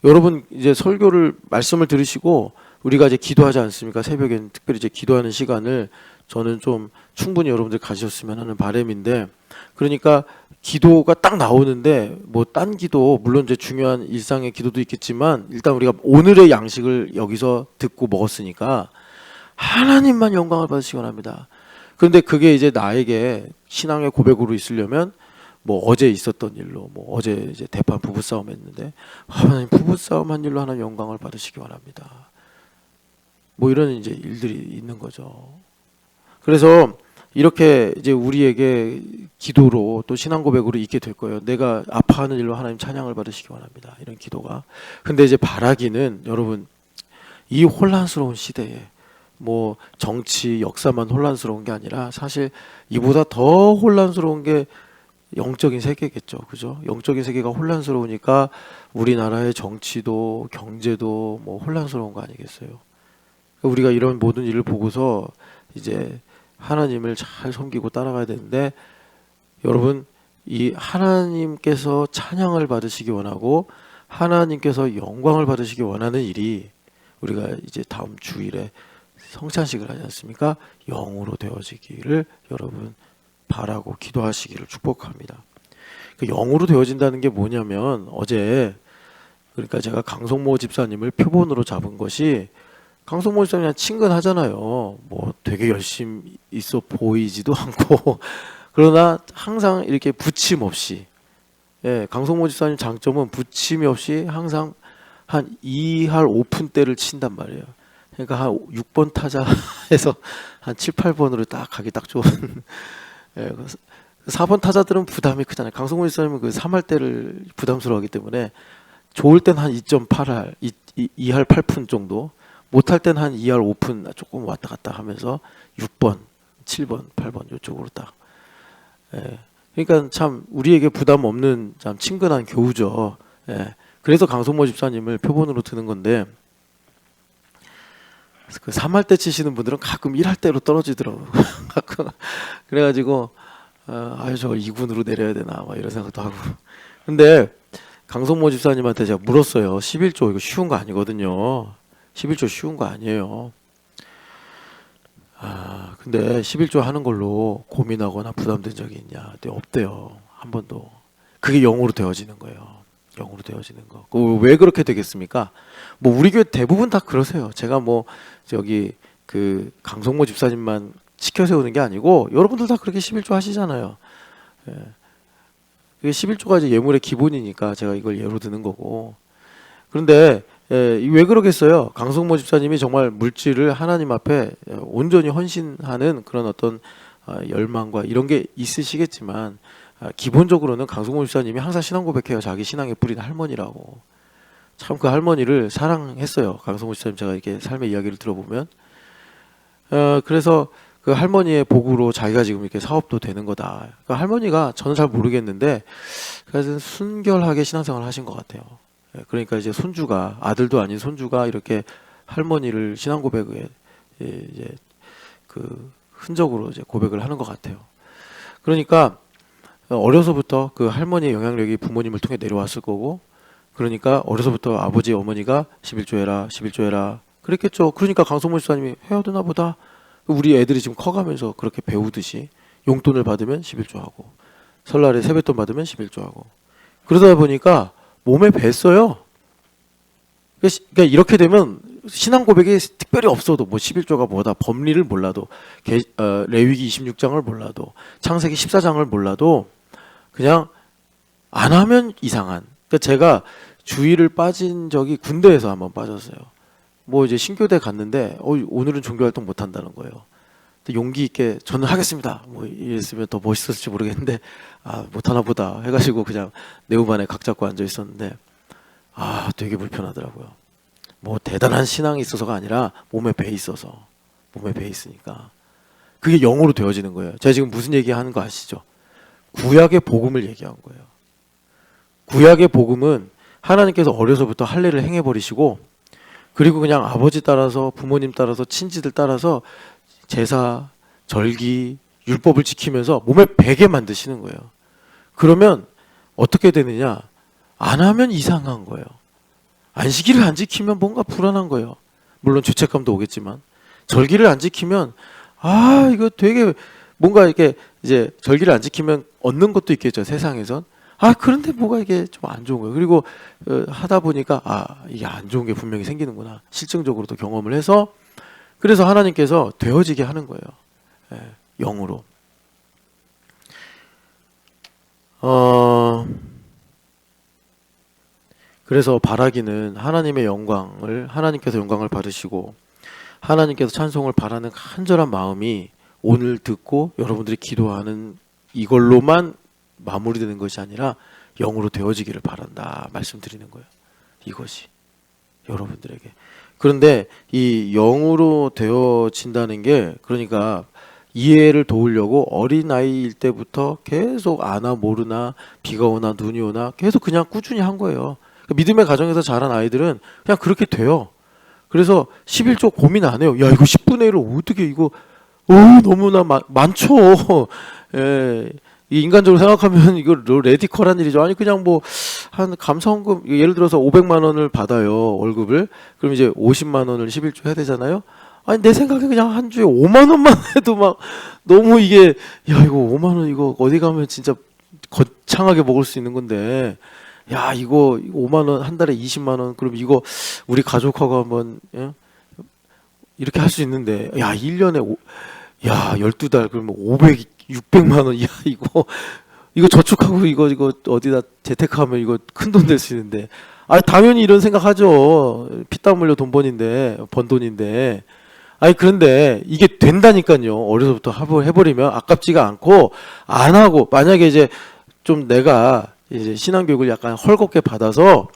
여러분 이제 설교를 말씀을 들으시고 우리가 이제 기도하지 않습니까? 새벽에 특별히 이제 기도하는 시간을 저는 좀 충분히 여러분들 가지셨으면 하는 바람인데, 그러니까 기도가 딱 나오는데 뭐 딴 기도 물론 이제 중요한 일상의 기도도 있겠지만 일단 우리가 오늘의 양식을 여기서 듣고 먹었으니까 하나님만 영광을 받으시기 원합니다. 그런데 그게 이제 나에게 신앙의 고백으로 있으려면 뭐 어제 있었던 일로, 뭐 어제 이제 대판 부부싸움 했는데 하나님 부부싸움 한 일로 하나님 영광을 받으시기 원합니다. 뭐 이런 이제 일들이 있는 거죠. 그래서 이렇게 이제 우리에게 기도로 또 신앙 고백으로 있게 될 거예요. 내가 아파하는 일로 하나님 찬양을 받으시기 원합니다. 이런 기도가. 근데 이제 바라기는 여러분 이 혼란스러운 시대에 뭐 정치 역사만 혼란스러운 게 아니라 사실 이보다 더 혼란스러운 게 영적인 세계겠죠. 그죠? 영적인 세계가 혼란스러우니까 우리나라의 정치도 경제도 뭐 혼란스러운 거 아니겠어요? 우리가 이런 모든 일을 보고서 이제 하나님을 잘 섬기고 따라가야 되는데, 여러분 이 하나님께서 찬양을 받으시기 원하고 하나님께서 영광을 받으시기 원하는 일이 우리가 이제 다음 주일에 성찬식을 하지 않습니까? 영으로 되어지기를 여러분 바라고 기도하시기를 축복합니다. 그 영으로 되어진다는 게 뭐냐면, 어제 그러니까 제가 강성모 집사님을 표본으로 잡은 것이, 강성모 집사님 그냥 친근하잖아요. 뭐 되게 열심히 있어 보이지도 않고 그러나 항상 이렇게 부침 없이, 예, 강성모 집사님 장점은 부침이 없이 항상 한 2할 오픈대를 친단 말이에요. 그러니까 한 6번 타자에서 한 7, 8번으로 딱 가기 딱 좋은 예, 4번 타자들은 부담이 크잖아요. 강성모 집사님은 그 3할 때를 부담스러워하기 때문에 좋을 땐 한 2.8할, 2할 8푼 정도, 못할 땐 한 2할 5푼 조금 왔다 갔다 하면서 6번, 7번, 8번 이쪽으로 딱. 예. 그러니까 참 우리에게 부담 없는 참 친근한 교우죠. 예. 그래서 강성모 집사님을 표본으로 드는 건데, 그 3할 때 치시는 분들은 가끔 1할 때로 떨어지더라고요. 가끔. 그래가지고 아유 저걸 2군으로 내려야 되나 막 이런 생각도 하고. 근데 강성모 집사님한테 제가 물었어요. 11조 이거 쉬운 거 아니거든요. 11조 쉬운 거 아니에요. 근데 11조 하는 걸로 고민하거나 부담된 적이 있냐? 근데 없대요. 한 번도. 그게 영으로 되어지는 거예요. 영으로 되어지는 거. 왜 그렇게 되겠습니까? 뭐 우리 교회 대부분 다 그러세요. 제가 뭐 저기 그 강성모 집사님만 지켜 세우는 게 아니고 여러분들 다 그렇게 11조 하시잖아요. 예. 그게 11조가 이제 예물의 기본이니까 제가 이걸 예로 드는 거고. 그런데 왜 그러겠어요? 강성모 집사님이 정말 물질을 하나님 앞에 온전히 헌신하는 그런 어떤 열망과 이런 게 있으시겠지만, 기본적으로는 강성모 집사님이 항상 신앙 고백해요. 자기 신앙의 뿌리는 할머니라고. 참 그 할머니를 사랑했어요. 강성모 집사님 제가 이렇게 삶의 이야기를 들어보면. 그래서 그 할머니의 복으로 자기가 지금 이렇게 사업도 되는 거다. 그러니까 할머니가 저는 잘 모르겠는데 그래서 순결하게 신앙생활을 하신 것 같아요. 그러니까 이제 손주가, 아들도 아닌 손주가 이렇게 할머니를 신앙 고백에 이제 그 흔적으로 이제 고백을 하는 것 같아요. 그러니까 어려서부터 그 할머니의 영향력이 부모님을 통해 내려왔을 거고, 그러니까 어려서부터 아버지 어머니가 11조 해라 11조 해라 그랬겠죠. 그러니까 강성모 집사님이 해야 되나 보다. 우리 애들이 지금 커가면서 그렇게 배우듯이 용돈을 받으면 11조 하고 설날에 세뱃돈 받으면 11조 하고, 그러다 보니까 몸에 뱄어요. 그러니까 이렇게 되면 신앙 고백이 특별히 없어도 뭐 11조가 뭐다, 법리를 몰라도 레위기 26장을 몰라도 창세기 14장을 몰라도 그냥 안 하면 이상한. 그러니까 제가 주일을 빠진 적이 군대에서 한번 빠졌어요. 뭐 이제 신교대 갔는데 오늘은 종교활동 못 한다는 거예요. 용기 있게 저는 하겠습니다. 뭐 이랬으면 더 멋있었을지 모르겠는데 못하나 보다 해가지고 그냥 네오반에 각 잡고 앉아 있었는데 되게 불편하더라고요. 뭐 대단한 신앙이 있어서가 아니라 몸에 배 있어서, 몸에 배 있으니까 그게 영으로 되어지는 거예요. 제가 지금 무슨 얘기하는 거 아시죠? 구약의 복음을 얘기한 거예요. 구약의 복음은 하나님께서 어려서부터 할례를 행해버리시고, 그리고 그냥 아버지 따라서 부모님 따라서 친지들 따라서 제사, 절기, 율법을 지키면서 몸에 배게 만드시는 거예요. 그러면 어떻게 되느냐? 안 하면 이상한 거예요. 안식일을 안 지키면 뭔가 불안한 거예요. 물론 죄책감도 오겠지만, 절기를 안 지키면 이거 되게 뭔가 이렇게 이제 절기를 안 지키면 얻는 것도 있겠죠, 세상에선. 그런데 뭐가 이게 좀 안 좋은 거예요. 그리고 하다 보니까 이게 안 좋은 게 분명히 생기는구나. 실증적으로도 경험을 해서, 그래서 하나님께서 되어지게 하는 거예요. 영으로. 그래서 바라기는 하나님의 영광을, 하나님께서 영광을 받으시고 하나님께서 찬송을 바라는 간절한 마음이 오늘 듣고 여러분들이 기도하는 이걸로만 마무리되는 것이 아니라 영으로 되어지기를 바란다 말씀드리는 거예요. 이것이 여러분들에게. 그런데 이 영으로 되어진다는 게, 그러니까 이해를 도우려고 어린아이일 때부터 계속 아나 모르나 비가 오나 눈이 오나 계속 그냥 꾸준히 한 거예요. 믿음의 가정에서 자란 아이들은 그냥 그렇게 돼요. 그래서 11조 고민 안 해요. 야, 이거 10분의 1을 어떻게 이거 너무나 많죠. 예. 인간적으로 생각하면 이거 레디컬한 일이죠. 아니 그냥 뭐 한 감사원금, 예를 들어서 500만 원을 받아요, 월급을. 그럼 이제 50만 원을 11조 해야 되잖아요. 아니 내 생각에 그냥 한 주에 5만 원만 해도 막 너무 이게, 야 이거 5만 원 이거 어디 가면 진짜 거창하게 먹을 수 있는 건데, 야 이거 5만 원 한 달에 20만 원, 그럼 이거 우리 가족하고 한번 이렇게 할 수 있는데, 야 1년에 12달 그러면 600만 원, 야 이거 저축하고 이거 어디다 재테크하면 이거 큰 돈 될 수 있는데. 당연히 이런 생각하죠. 피땀 흘려 번 돈인데. 그런데 이게 된다니까요. 어려서부터 해버리면 아깝지가 않고, 안 하고, 만약에 이제 좀 내가 이제 신앙교육을 약간 헐겁게 받아서,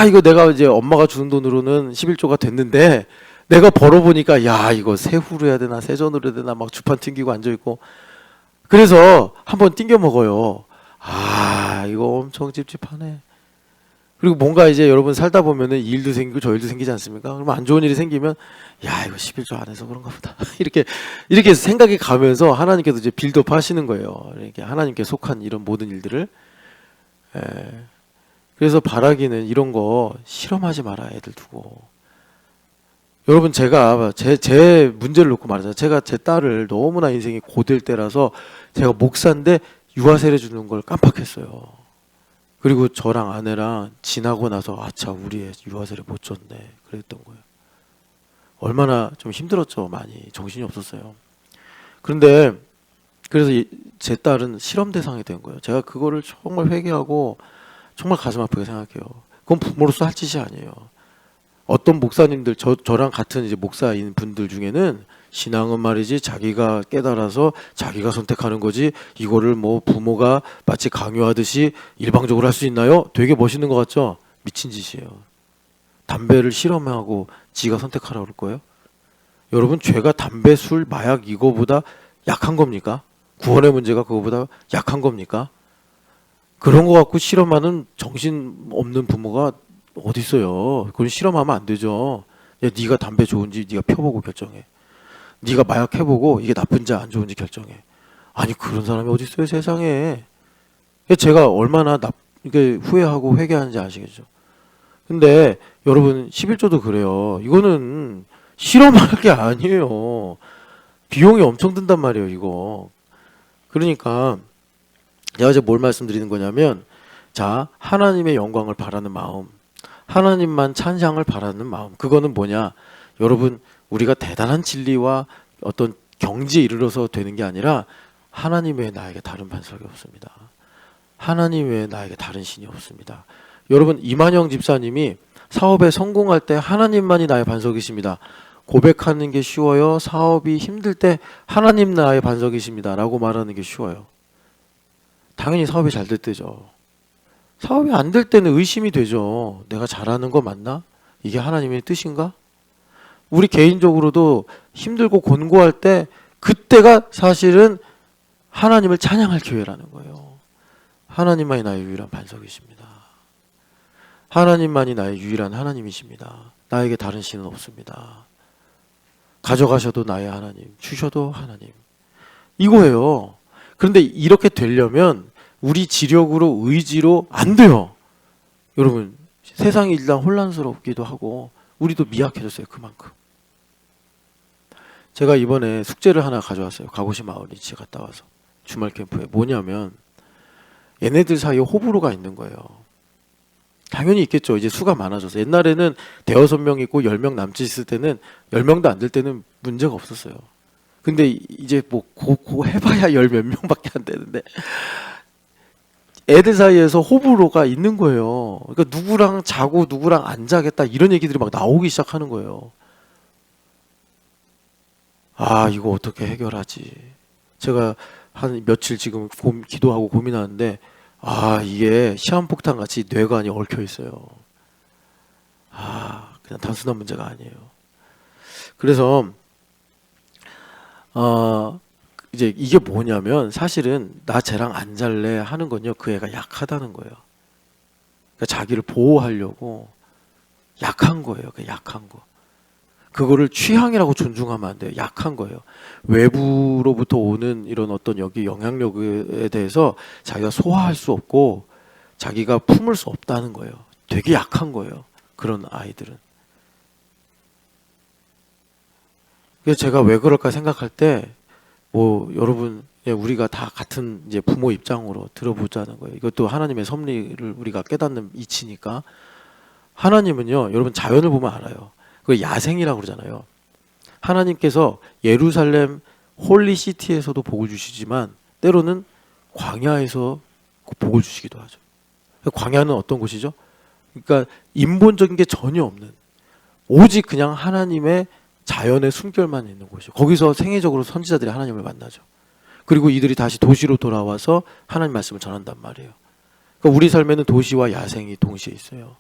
이거 내가 이제 엄마가 주는 돈으로는 11조가 됐는데, 내가 벌어보니까, 야, 이거 세후로 해야 되나, 세전으로 해야 되나, 막 주판 튕기고 앉아있고, 그래서 한번 띵겨 먹어요. 이거 엄청 찝찝하네. 그리고 뭔가 이제 여러분 살다 보면은 이 일도 생기고 저 일도 생기지 않습니까? 그러면 안 좋은 일이 생기면, 야, 이거 11조 안 해서 그런가 보다. 이렇게 생각이 가면서 하나님께서 이제 빌드업 하시는 거예요. 이렇게 하나님께 속한 이런 모든 일들을. 그래서 바라기는 이런 거 실험하지 마라, 애들 두고. 여러분, 제가 제 문제를 놓고 말하자면, 제가 제 딸을 너무나 인생이 고될 때라서 제가 목사인데 유아세례 주는 걸 깜빡했어요. 그리고 저랑 아내랑 지나고 나서 아차, 우리 애 유아세례 못 줬네 그랬던 거예요. 얼마나 좀 힘들었죠. 많이 정신이 없었어요. 그런데 그래서 제 딸은 실험 대상이 된 거예요. 제가 그거를 정말 회개하고 정말 가슴 아프게 생각해요. 그건 부모로서 할 짓이 아니에요. 어떤 목사님들, 저랑 같은 이제 목사인 분들 중에는 신앙은 말이지 자기가 깨달아서 자기가 선택하는 거지, 이거를 뭐 부모가 마치 강요하듯이 일방적으로 할 수 있나요? 되게 멋있는 것 같죠? 미친 짓이에요. 담배를 실험하고 지가 선택하라고 그럴 거예요? 여러분, 죄가 담배, 술, 마약 이거보다 약한 겁니까? 구원의 문제가 그거보다 약한 겁니까? 그런 거 갖고 실험하는 정신 없는 부모가 어디 있어요? 그건 실험하면 안 되죠. 야, 네가 담배 좋은지 네가 펴보고 결정해. 네가 마약 해보고 이게 나쁜지 안 좋은지 결정해. 아니 그런 사람이 어디 있어요, 세상에. 제가 얼마나 이게 후회하고 회개하는지 아시겠죠? 근데 여러분, 11조도 그래요. 이거는 실험할 게 아니에요. 비용이 엄청 든단 말이에요, 이거. 그러니까 제가 이제 뭘 말씀드리는 거냐면, 자, 하나님의 영광을 바라는 마음, 하나님만 찬양을 바라는 마음, 그거는 뭐냐? 여러분, 우리가 대단한 진리와 어떤 경지에 이르러서 되는 게 아니라, 하나님 외에 나에게 다른 반석이 없습니다. 하나님 외에 나에게 다른 신이 없습니다. 여러분, 이만영 집사님이 사업에 성공할 때 하나님만이 나의 반석이십니다. 고백하는 게 쉬워요. 사업이 힘들 때 하나님 나의 반석이십니다 라고 말하는 게 쉬워요. 당연히 사업이 잘 될 때죠. 사업이 안 될 때는 의심이 되죠. 내가 잘하는 거 맞나? 이게 하나님의 뜻인가? 우리 개인적으로도 힘들고 곤고할 때, 그때가 사실은 하나님을 찬양할 기회라는 거예요. 하나님만이 나의 유일한 반석이십니다. 하나님만이 나의 유일한 하나님이십니다. 나에게 다른 신은 없습니다. 가져가셔도 나의 하나님, 주셔도 하나님. 이거예요. 그런데 이렇게 되려면 우리 지력으로 의지로 안 돼요. 여러분, 세상이 일단 혼란스럽기도 하고 우리도 미약해졌어요. 그만큼. 제가 이번에 숙제를 하나 가져왔어요. 가고시 마을리치 갔다 와서 주말 캠프에. 뭐냐면 얘네들 사이에 호불호가 있는 거예요. 당연히 있겠죠. 이제 수가 많아져서. 옛날에는 대여섯 명 있고 10명 남짓 있을 때는 10명도 안 될 때는 문제가 없었어요. 근데 이제 뭐 해봐야 열 몇 명밖에 안 되는데 애들 사이에서 호불호가 있는 거예요. 그러니까 누구랑 자고 누구랑 안 자겠다 이런 얘기들이 막 나오기 시작하는 거예요. 아, 이거 어떻게 해결하지? 제가 한 며칠 지금 기도하고 고민하는데, 아, 이게 시한폭탄 같이 뇌관이 얽혀 있어요. 아, 그냥 단순한 문제가 아니에요. 그래서 이제 이게 뭐냐면 사실은 나 쟤랑 안 잘래 하는 건요, 그 애가 약하다는 거예요. 그러니까 자기를 보호하려고 약한 거예요. 그 약한 거. 그거를 취향이라고 존중하면 안 돼요. 약한 거예요. 외부로부터 오는 이런 어떤 여기 영향력에 대해서 자기가 소화할 수 없고 자기가 품을 수 없다는 거예요. 되게 약한 거예요. 그런 아이들은. 그래서 제가 왜 그럴까 생각할 때, 뭐 여러분, 우리가 다 같은 이제 부모 입장으로 들어보자는 거예요. 이것도 하나님의 섭리를 우리가 깨닫는 이치니까. 하나님은요, 여러분 자연을 보면 알아요. 그 야생이라고 그러잖아요. 하나님께서 예루살렘 홀리시티에서도 복을 주시지만 때로는 광야에서 복을 주시기도 하죠. 광야는 어떤 곳이죠? 그러니까 인본적인 게 전혀 없는, 오직 그냥 하나님의 자연의 숨결만 있는 곳이죠. 거기서 생애적으로 선지자들이 하나님을 만나죠. 그리고 이들이 다시 도시로 돌아와서 하나님 말씀을 전한단 말이에요. 그러니까 우리 삶에는 도시와 야생이 동시에 있어요.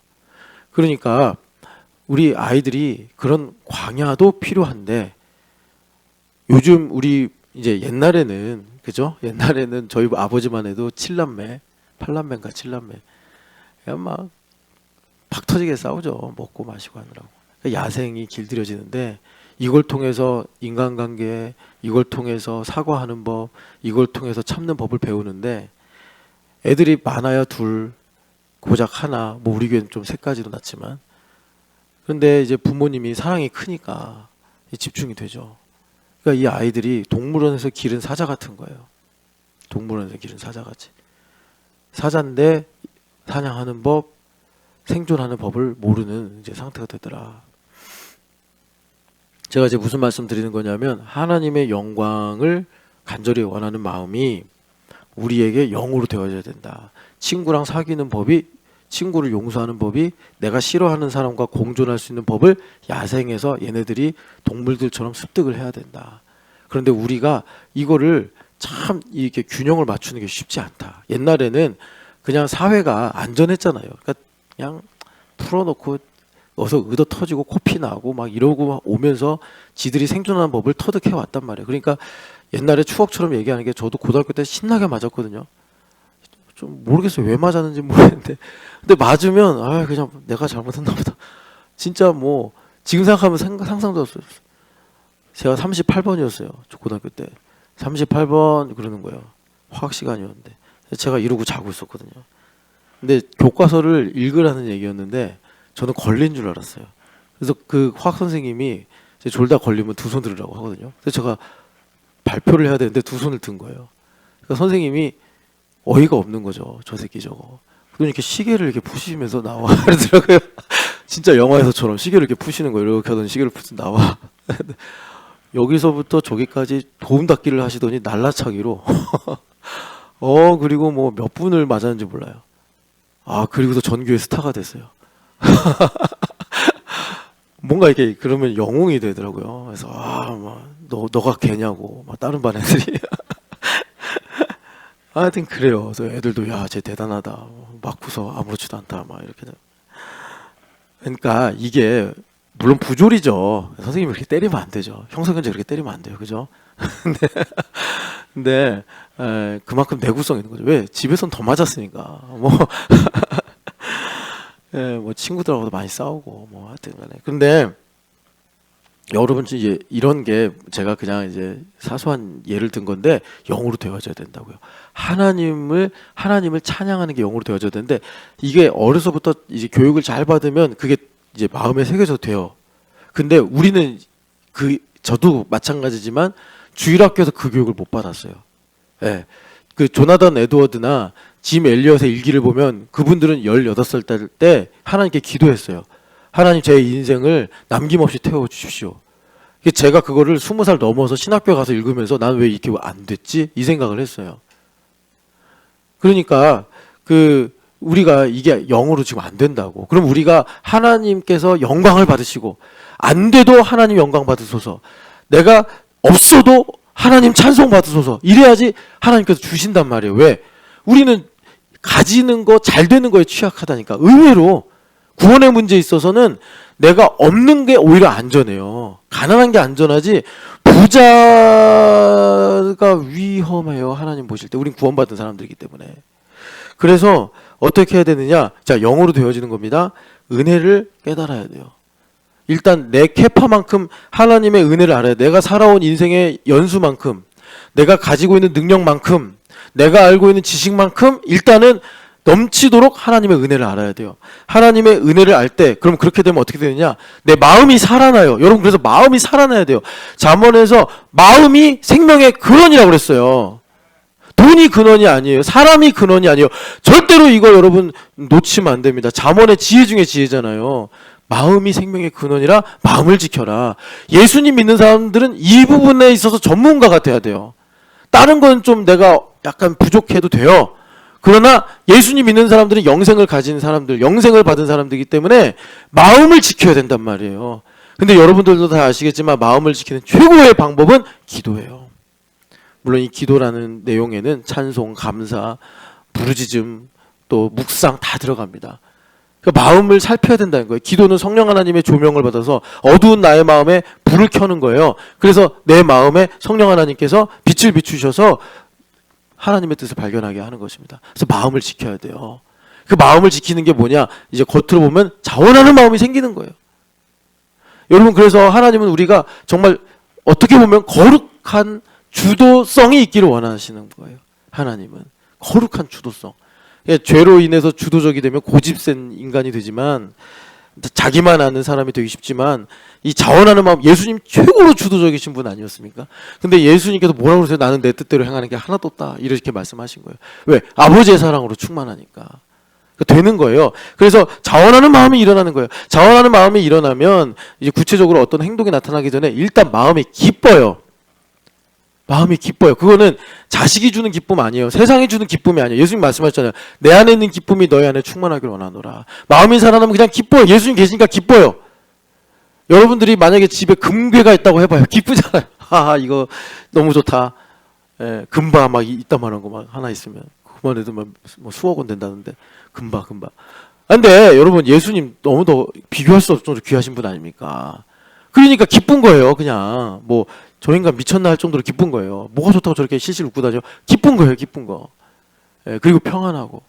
그러니까 우리 아이들이 그런 광야도 필요한데, 요즘 우리 이제 옛날에는, 그죠? 옛날에는 저희 아버지만 해도 7남매, 8남매인가 7남매. 그냥 막 팍 터지게 싸우죠. 먹고 마시고 하느라고. 그러니까 야생이 길들여지는데, 이걸 통해서 인간관계, 이걸 통해서 사과하는 법, 이걸 통해서 참는 법을 배우는데, 애들이 많아야 둘, 고작 하나, 뭐 우리 교회는 좀 셋까지도 낳지만, 그런데 이제 부모님이 사랑이 크니까 집중이 되죠. 그러니까 이 아이들이 동물원에서 기른 사자 같은 거예요. 동물원에서 기른 사자같이. 사자인데 사냥하는 법, 생존하는 법을 모르는 이제 상태가 되더라. 제가 이제 무슨 말씀 드리는 거냐면, 하나님의 영광을 간절히 원하는 마음이 우리에게 영으로 되어져야 된다. 친구랑 사귀는 법이, 친구를 용서하는 법이, 내가 싫어하는 사람과 공존할 수 있는 법을 야생에서 얘네들이 동물들처럼 습득을 해야 된다. 그런데 우리가 이거를 참 이렇게 균형을 맞추는 게 쉽지 않다. 옛날에는 그냥 사회가 안전했잖아요. 그러니까 그냥 풀어놓고 어서 의도 터지고 코피 나고 막 이러고 오면서 지들이 생존하는 법을 터득해 왔단 말이에요. 그러니까 옛날에 추억처럼 얘기하는 게, 저도 고등학교 때 신나게 맞았거든요. 좀 모르겠어요. 왜 맞았는지 모르겠는데, 근데 맞으면 아, 그냥 내가 잘못했나 보다. 진짜 뭐 지금 생각하면 상상도 없어요. 제가 38번이었어요. 고등학교 때 38번 그러는 거예요. 화학 시간이었는데 제가 이러고 자고 있었거든요. 근데 교과서를 읽으라는 얘기였는데 저는 걸린 줄 알았어요. 그래서 그 화학 선생님이 졸다 걸리면 두 손 들으라고 하거든요. 그래서 제가 발표를 해야 되는데 두 손을 든 거예요. 그러니까 선생님이 어이가 없는 거죠. 저 새끼 저거. 그러니 이렇게 시계를 이렇게 푸시면서 나와 그러더라고요. 진짜 영화에서처럼 시계를 이렇게 푸시는 거예요. 이렇게 하더니 시계를 푸시 나와. 여기서부터 저기까지 도움닫기를 하시더니 날라차기로 그리고 뭐 몇 분을 맞았는지 몰라요. 아, 그리고서 전교의 스타가 됐어요. 뭔가 이렇게 그러면 영웅이 되더라고요. 그래서 너가 걔냐고 막 다른 반 애들이 하여튼 그래요. 그래서 애들도 야, 쟤 대단하다. 맞고서 아무렇지도 않다. 막 이렇게. 그러니까 이게 물론 부조리죠. 선생님이 그렇게 때리면 안 되죠. 형사견제 그렇게 때리면 안 돼요. 그죠? 근데 그만큼 내구성 있는 거죠. 왜? 집에선 더 맞았으니까. 뭐 친구들하고도 많이 싸우고 뭐 하여튼 간에. 근데 여러분 이제 이런 게 제가 그냥 이제 사소한 예를 든 건데 영으로 되어져야 된다고요. 하나님을 찬양하는 게 영으로 되어져야 되는데 이게 어려서부터 이제 교육을 잘 받으면 그게 이제 마음에 새겨져 돼요. 근데 우리는 저도 마찬가지지만 주일학교에서 그 교육을 못 받았어요. 예. 그 조나단 에드워드나 짐 엘리엇의 일기를 보면 그분들은 18살 때 하나님께 기도했어요. 하나님 제 인생을 남김없이 태워 주십시오. 제가 그거를 20살 넘어서 신학교 가서 읽으면서 난 왜 이렇게 안 됐지? 이 생각을 했어요. 그러니까 우리가 이게 영으로 지금 안 된다고. 그럼 우리가 하나님께서 영광을 받으시고 안 돼도 하나님 영광 받으소서. 내가 없어도 하나님 찬송 받으소서. 이래야지 하나님께서 주신단 말이에요. 왜? 우리는 가지는 거, 잘 되는 거에 취약하다니까. 의외로 구원의 문제에 있어서는 내가 없는 게 오히려 안전해요. 가난한 게 안전하지 부자가 위험해요. 하나님 보실 때. 우린 구원받은 사람들이기 때문에. 그래서 어떻게 해야 되느냐? 자, 영으로 되어지는 겁니다. 은혜를 깨달아야 돼요. 일단 내 캐파만큼 하나님의 은혜를 알아야 돼. 내가 살아온 인생의 연수만큼, 내가 가지고 있는 능력만큼, 내가 알고 있는 지식만큼 일단은 넘치도록 하나님의 은혜를 알아야 돼요. 하나님의 은혜를 알 때, 그럼 그렇게 되면 어떻게 되느냐? 내 마음이 살아나요. 여러분, 그래서 마음이 살아나야 돼요. 잠언에서 마음이 생명의 근원이라고 그랬어요. 돈이 근원이 아니에요. 사람이 근원이 아니에요. 절대로 이거 여러분 놓치면 안 됩니다. 잠언의 지혜 중에 지혜잖아요. 마음이 생명의 근원이라 마음을 지켜라. 예수님 믿는 사람들은 이 부분에 있어서 전문가가 돼야 돼요. 다른 건 좀 내가 약간 부족해도 돼요. 그러나 예수님 믿는 사람들은 영생을 가진 사람들, 영생을 받은 사람들이기 때문에 마음을 지켜야 된단 말이에요. 근데 여러분들도 다 아시겠지만 마음을 지키는 최고의 방법은 기도예요. 물론 이 기도라는 내용에는 찬송, 감사, 부르짖음, 또 묵상 다 들어갑니다. 그러니까 마음을 살펴야 된다는 거예요. 기도는 성령 하나님의 조명을 받아서 어두운 나의 마음에 불을 켜는 거예요. 그래서 내 마음에 성령 하나님께서 빛을 비추셔서 하나님의 뜻을 발견하게 하는 것입니다. 그래서 마음을 지켜야 돼요. 그 마음을 지키는 게 뭐냐? 이제 겉으로 보면 자원하는 마음이 생기는 거예요. 여러분, 그래서 하나님은 우리가 정말 어떻게 보면 거룩한 주도성이 있기를 원하시는 거예요. 하나님은 거룩한 주도성. 죄로 인해서 주도적이 되면 고집센 인간이 되지만, 자기만 아는 사람이 되기 쉽지만, 이 자원하는 마음, 예수님 최고로 주도적이신 분 아니었습니까? 근데 예수님께서 뭐라고 그러세요? 나는 내 뜻대로 행하는 게 하나도 없다. 이렇게 말씀하신 거예요. 왜? 아버지의 사랑으로 충만하니까. 되는 거예요. 그래서 자원하는 마음이 일어나는 거예요. 자원하는 마음이 일어나면 이제 구체적으로 어떤 행동이 나타나기 전에 일단 마음이 기뻐요. 마음이 기뻐요. 그거는 자식이 주는 기쁨 아니에요. 세상이 주는 기쁨이 아니에요. 예수님 말씀하셨잖아요. 내 안에 있는 기쁨이 너희 안에 충만하기를 원하노라. 마음이 살아나면 그냥 기뻐요. 예수님 계시니까 기뻐요. 여러분들이 만약에 집에 금괴가 있다고 해봐요. 기쁘잖아요. 하하, 이거 너무 좋다. 예, 금바 막 이따 말한 거 막 하나 있으면 그만 해도 뭐 수억 원 된다는데 금바. 근데 여러분, 예수님 너무 더 비교할 수 없을 정도로 귀하신 분 아닙니까? 그러니까 기쁜 거예요. 그냥 뭐 저 인간 미쳤나 할 정도로 기쁜 거예요. 뭐가 좋다고 저렇게 실실 웃고 다녀? 기쁜 거예요. 기쁜 거. 예, 그리고 평안하고.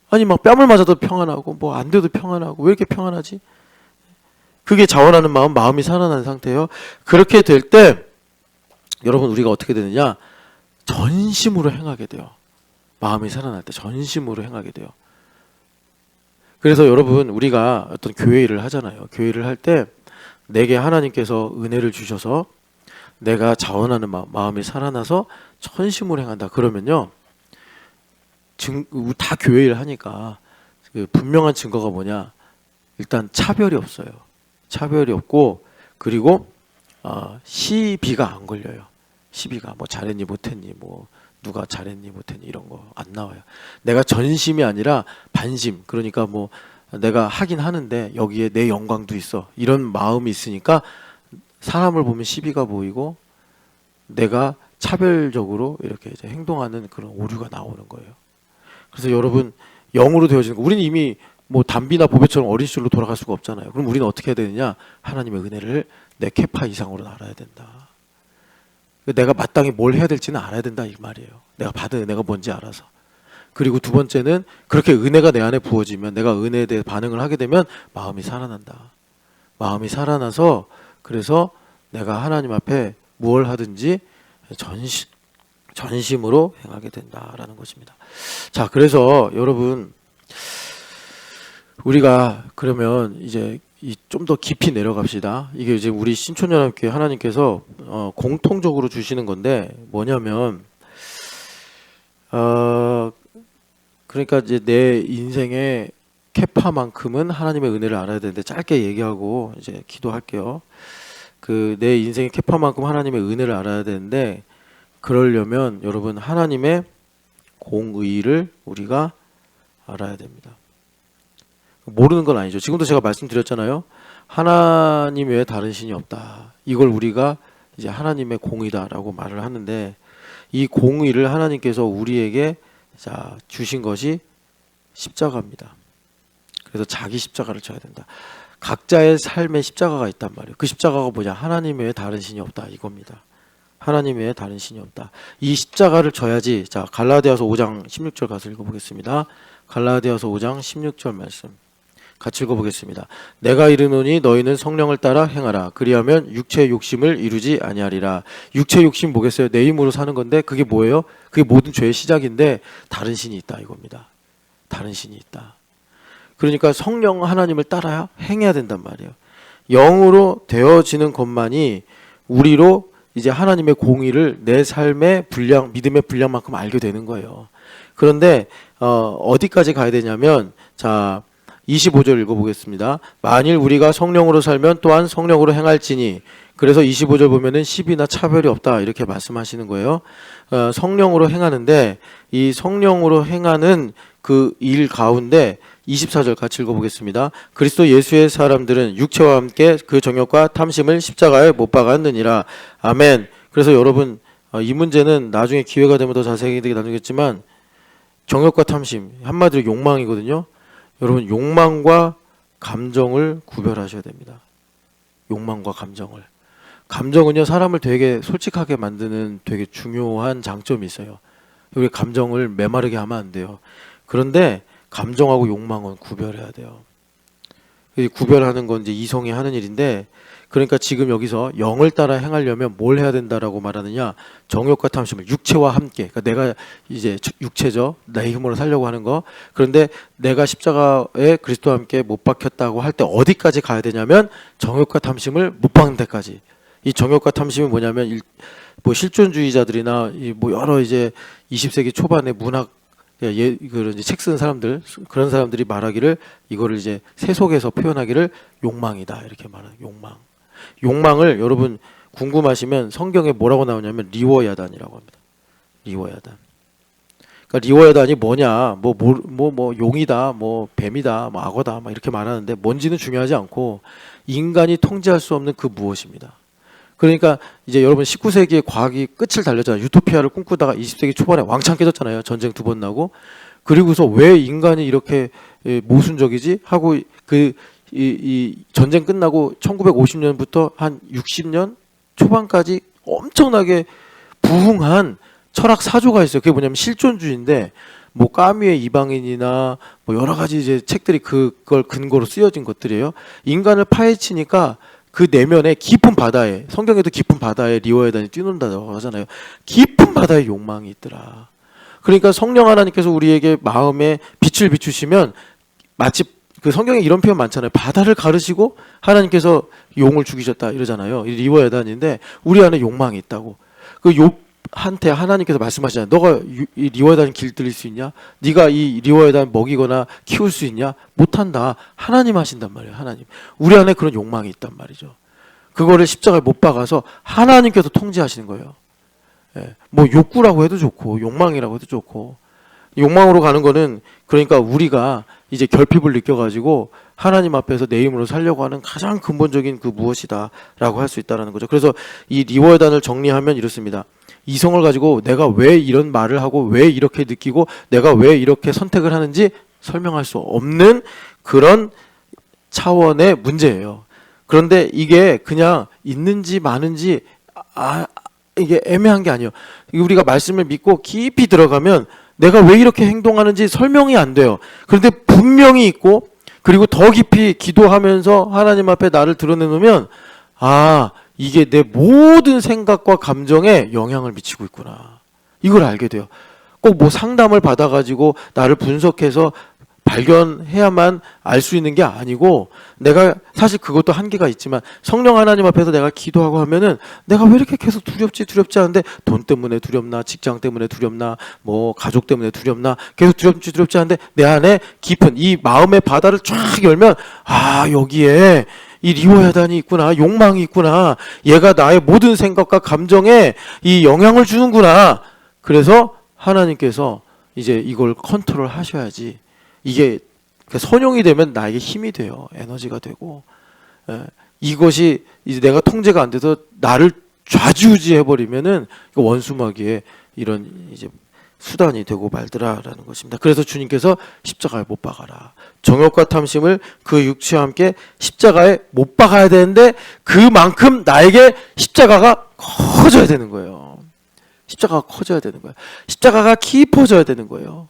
아니 막 뺨을 맞아도 평안하고 뭐 안 돼도 평안하고. 왜 이렇게 평안하지? 그게 자원하는 마음이 살아난 상태예요. 그렇게 될 때 여러분, 우리가 어떻게 되느냐? 전심으로 행하게 돼요. 마음이 살아날 때 전심으로 행하게 돼요. 그래서 여러분, 우리가 어떤 교회 일을 하잖아요. 교회 일을 할 때 내게 하나님께서 은혜를 주셔서 내가 자원하는 마음이 살아나서 전심으로 행한다. 그러면요, 다 교회 일을 하니까 그 분명한 증거가 뭐냐? 일단 차별이 없어요. 차별이 없고, 그리고 시비가 안 걸려요. 시비가 뭐 잘했니 못했니, 뭐 누가 잘했니 못했니 이런 거 안 나와요. 내가 전심이 아니라 반심. 그러니까 뭐 내가 하긴 하는데 여기에 내 영광도 있어. 이런 마음이 있으니까 사람을 보면 시비가 보이고 내가 차별적으로 이렇게 이제 행동하는 그런 오류가 나오는 거예요. 그래서 여러분, 영으로 되어지는 거, 우리는 이미 뭐 담비나 보배처럼 어린 시절로 돌아갈 수가 없잖아요. 그럼 우리는 어떻게 해야 되느냐? 하나님의 은혜를 내 캐파 이상으로 알아야 된다. 내가 마땅히 뭘 해야 될지는 알아야 된다, 이 말이에요. 내가 받은 은혜가 뭔지 알아서. 그리고 두 번째는 그렇게 은혜가 내 안에 부어지면, 내가 은혜에 대해 반응을 하게 되면 마음이 살아난다. 마음이 살아나서 그래서 내가 하나님 앞에 무엇을 하든지 전심으로 행하게 된다라는 것입니다. 자, 그래서 여러분 우리가 그러면 이제 좀 더 깊이 내려갑시다. 이게 이제 우리 신촌연합교회 하나님께서 공통적으로 주시는 건데 뭐냐면 그러니까 이제 내 인생의 캐파만큼은 하나님의 은혜를 알아야 되는데 짧게 얘기하고 이제 기도할게요. 그 내 인생의 캐파만큼 하나님의 은혜를 알아야 되는데 그러려면 여러분 하나님의 공의를 우리가 알아야 됩니다. 모르는 건 아니죠. 지금도 제가 말씀드렸잖아요. 하나님 외에 다른 신이 없다. 이걸 우리가 이제 하나님의 공의다라고 말을 하는데 이 공의를 하나님께서 우리에게 주신 것이 십자가입니다. 그래서 자기 십자가를 져야 된다. 각자의 삶에 십자가가 있단 말이에요. 그 십자가가 뭐냐? 하나님 외에 다른 신이 없다 이겁니다. 하나님 외에 다른 신이 없다. 이 십자가를 져야지. 자, 갈라디아서 5장 16절 가서 읽어보겠습니다. 갈라디아서 5장 16절 말씀 같이 읽어보겠습니다. 내가 이르노니 너희는 성령을 따라 행하라. 그리하면 육체의 욕심을 이루지 아니하리라. 육체의 욕심 뭐겠어요? 내 힘으로 사는 건데 그게 뭐예요? 그게 모든 죄의 시작인데 다른 신이 있다 이겁니다. 다른 신이 있다. 그러니까 성령 하나님을 따라야 행해야 된단 말이에요. 영으로 되어지는 것만이 우리로 이제 하나님의 공의를 내 삶의 분량, 믿음의 분량만큼 알게 되는 거예요. 그런데 어디까지 가야 되냐면 자 25절 읽어보겠습니다. 만일 우리가 성령으로 살면 또한 성령으로 행할지니. 그래서 25절 보면은 시비나 차별이 없다 이렇게 말씀하시는 거예요. 성령으로 행하는데 이 성령으로 행하는 그 일 가운데 24절 같이 읽어보겠습니다. 그리스도 예수의 사람들은 육체와 함께 그 정욕과 탐심을 십자가에 못 박았느니라. 아멘. 그래서 여러분 이 문제는 나중에 기회가 되면 더 자세히 나누겠지만 정욕과 탐심 한마디로 욕망이거든요. 여러분 용망과 감정을 구별하셔야 됩니다. 욕망과 감정을. 감정은요 사람을 되게 솔직하게 만드는 되게 중요한 장점이 있어요. 우리 감정을 메마르게 하면 안 돼요. 그런데 감정하고 욕망은 구별해야 돼요. 구별하는 건 이제 이성이 하는 일인데 그러니까 지금 여기서 영을 따라 행하려면 뭘 해야 된다라고 말하느냐? 정욕과 탐심을 육체와 함께. 그러니까 내가 이제 육체죠. 내 힘으로 살려고 하는 거. 그런데 내가 십자가에 그리스도와 함께 못 박혔다고 할 때 어디까지 가야 되냐면 정욕과 탐심을 못 박는 데까지. 이 정욕과 탐심이 뭐냐면 뭐 실존주의자들이나 뭐 여러 이제 20세기 초반의 문학 그런 이제 책 쓰는 사람들 그런 사람들이 말하기를 이거를 이제 세속에서 표현하기를 욕망이다 이렇게 말하는 욕망. 욕망을 여러분 궁금하시면 성경에 뭐라고 나오냐면 리워야단이라고 합니다. 리워야단. 그러니까 리워야단이 뭐냐? 뭐 용이다, 뭐 뱀이다, 뭐 악어다, 막 이렇게 말하는데 뭔지는 중요하지 않고 인간이 통제할 수 없는 그 무엇입니다. 그러니까 이제 여러분 19세기의 과학이 끝을 달렸잖아요. 유토피아를 꿈꾸다가 20세기 초반에 왕창 깨졌잖아요. 전쟁 2번 나고. 그리고서 왜 인간이 이렇게 모순적이지? 하고 이 전쟁 끝나고 1950년부터 한 60년 초반까지 엄청나게 부흥한 철학 사조가 있어요. 그게 뭐냐면 실존주의인데 뭐 까미의 이방인이나 뭐 여러 가지 이제 책들이 그걸 근거로 쓰여진 것들이에요. 인간을 파헤치니까 그 내면에 깊은 바다에 성경에도 깊은 바다에 리워야단이 뛰논다고 하잖아요. 깊은 바다에 욕망이 있더라. 그러니까 성령 하나님께서 우리에게 마음에 빛을 비추시면 마치 그 성경에 이런 표현 많잖아요. 바다를 가르시고 하나님께서 용을 죽이셨다 이러잖아요. 리워야단인데 우리 안에 욕망이 있다고. 그 욥한테 하나님께서 말씀하시잖아요. 너가 이 리워야단 길들일 수 있냐? 네가 이 리워야단 먹이거나 키울 수 있냐? 못한다. 하나님 하신단 말이에요. 하나님. 우리 안에 그런 욕망이 있단 말이죠. 그거를 십자가에 못 박아서 하나님께서 통제하시는 거예요. 예. 뭐 욕구라고 해도 좋고 욕망이라고 해도 좋고 욕망으로 가는 거는 그러니까 우리가 이제 결핍을 느껴가지고 하나님 앞에서 내 힘으로 살려고 하는 가장 근본적인 그 무엇이다라고 할 수 있다는 거죠. 그래서 이 리워야단을 정리하면 이렇습니다. 이성을 가지고 내가 왜 이런 말을 하고 왜 이렇게 느끼고 내가 왜 이렇게 선택을 하는지 설명할 수 없는 그런 차원의 문제예요. 그런데 이게 그냥 있는지 많은지 이게 애매한 게 아니에요. 우리가 말씀을 믿고 깊이 들어가면 내가 왜 이렇게 행동하는지 설명이 안 돼요. 그런데 분명히 있고 그리고 더 깊이 기도하면서 하나님 앞에 나를 드러내놓으면 아, 이게 내 모든 생각과 감정에 영향을 미치고 있구나. 이걸 알게 돼요. 꼭 뭐 상담을 받아가지고 나를 분석해서 발견해야만 알 수 있는 게 아니고, 내가 사실 그것도 한계가 있지만 성령 하나님 앞에서 내가 기도하고 하면은 내가 왜 이렇게 계속 두렵지 하는데, 돈 때문에 두렵나, 직장 때문에 두렵나, 뭐 가족 때문에 두렵나, 계속 두렵지 하는데 내 안에 깊은 이 마음의 바다를 쫙 열면, 아, 여기에 이 리워야단이 있구나, 욕망이 있구나, 얘가 나의 모든 생각과 감정에 이 영향을 주는구나. 그래서 하나님께서 이제 이걸 컨트롤 하셔야지, 이게 선용이 되면 나에게 힘이 돼요. 에너지가 되고. 이것이 이제 내가 통제가 안 돼서 나를 좌지우지해 버리면은 원수마귀의 이런 이제 수단이 되고 말더라라는 것입니다. 그래서 주님께서 십자가에 못 박아라. 정욕과 탐심을 그 육체와 함께 십자가에 못 박아야 되는데, 그만큼 나에게 십자가가 커져야 되는 거예요. 십자가가 커져야 되는 거예요. 십자가가 깊어져야 되는 거예요.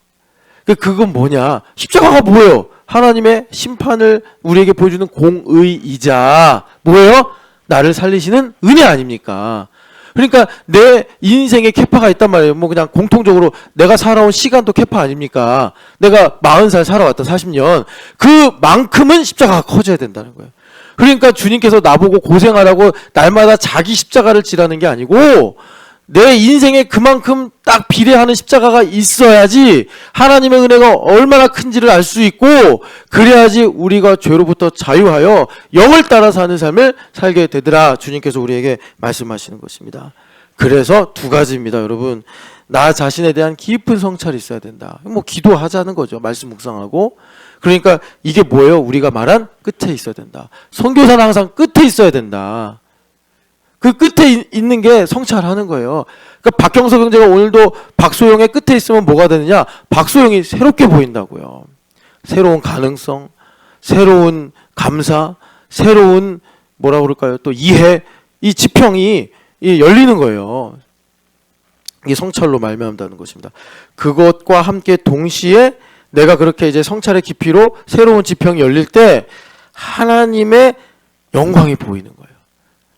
그건 뭐냐? 십자가가 뭐예요? 하나님의 심판을 우리에게 보여주는 공의이자 뭐예요? 나를 살리시는 은혜 아닙니까? 그러니까 내 인생에 캐파가 있단 말이에요. 뭐 그냥 공통적으로 내가 살아온 시간도 캐파 아닙니까? 내가 40살 살아왔다, 40년. 그만큼은 십자가가 커져야 된다는 거예요. 그러니까 주님께서 나보고 고생하라고 날마다 자기 십자가를 지라는 게 아니고, 내 인생에 그만큼 딱 비례하는 십자가가 있어야지 하나님의 은혜가 얼마나 큰지를 알 수 있고, 그래야지 우리가 죄로부터 자유하여 영을 따라 사는 삶을 살게 되더라, 주님께서 우리에게 말씀하시는 것입니다. 그래서 두 가지입니다, 여러분. 나 자신에 대한 깊은 성찰이 있어야 된다. 뭐 기도하자는 거죠. 말씀 묵상하고. 그러니까 이게 뭐예요? 우리가 말한 끝에 있어야 된다. 선교사는 항상 끝에 있어야 된다. 그 끝에 있는 게 성찰하는 거예요. 그러니까 박형석 형제가 오늘도 박소영의 끝에 있으면 뭐가 되느냐? 박소영이 새롭게 보인다고요. 새로운 가능성, 새로운 감사, 새로운 뭐라 그럴까요? 또 이해, 이 지평이 열리는 거예요. 이게 성찰로 말미암다는 것입니다. 그것과 함께 동시에 내가 그렇게 이제 성찰의 깊이로 새로운 지평이 열릴 때 하나님의 영광이 보이는 거예요.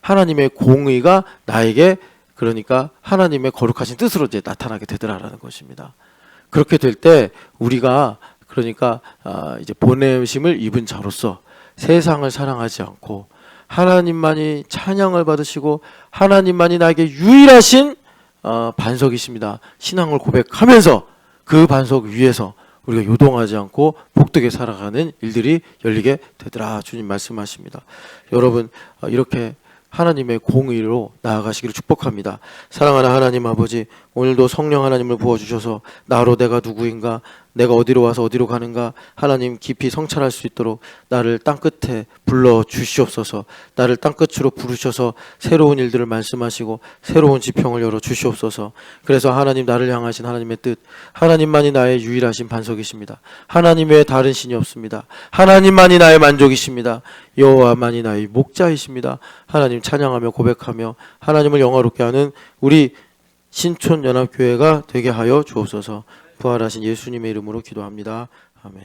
하나님의 공의가 나에게, 그러니까 하나님의 거룩하신 뜻으로 이제 나타나게 되더라라는 것입니다. 그렇게 될 때 우리가 그러니까 이제 보내심을 입은 자로서 세상을 사랑하지 않고 하나님만이 찬양을 받으시고 하나님만이 나에게 유일하신 반석이십니다. 신앙을 고백하면서 그 반석 위에서 우리가 요동하지 않고 복되게 살아가는 일들이 열리게 되더라, 주님 말씀하십니다. 여러분, 이렇게 하나님의 공의로 나아가시기를 축복합니다. 사랑하는 하나님 아버지, 오늘도 성령 하나님을 부어주셔서 나로 내가 누구인가, 내가 어디로 와서 어디로 가는가, 하나님 깊이 성찰할 수 있도록 나를 땅끝에 불러주시옵소서. 나를 땅끝으로 부르셔서 새로운 일들을 말씀하시고 새로운 지평을 열어주시옵소서. 그래서 하나님, 나를 향하신 하나님의 뜻, 하나님만이 나의 유일하신 반석이십니다. 하나님 외에 다른 신이 없습니다. 하나님만이 나의 만족이십니다. 여호와만이 나의 목자이십니다. 하나님 찬양하며 고백하며 하나님을 영화롭게 하는 우리 신촌연합교회가 되게 하여 주옵소서. 부활하신 예수님의 이름으로 기도합니다. 아멘.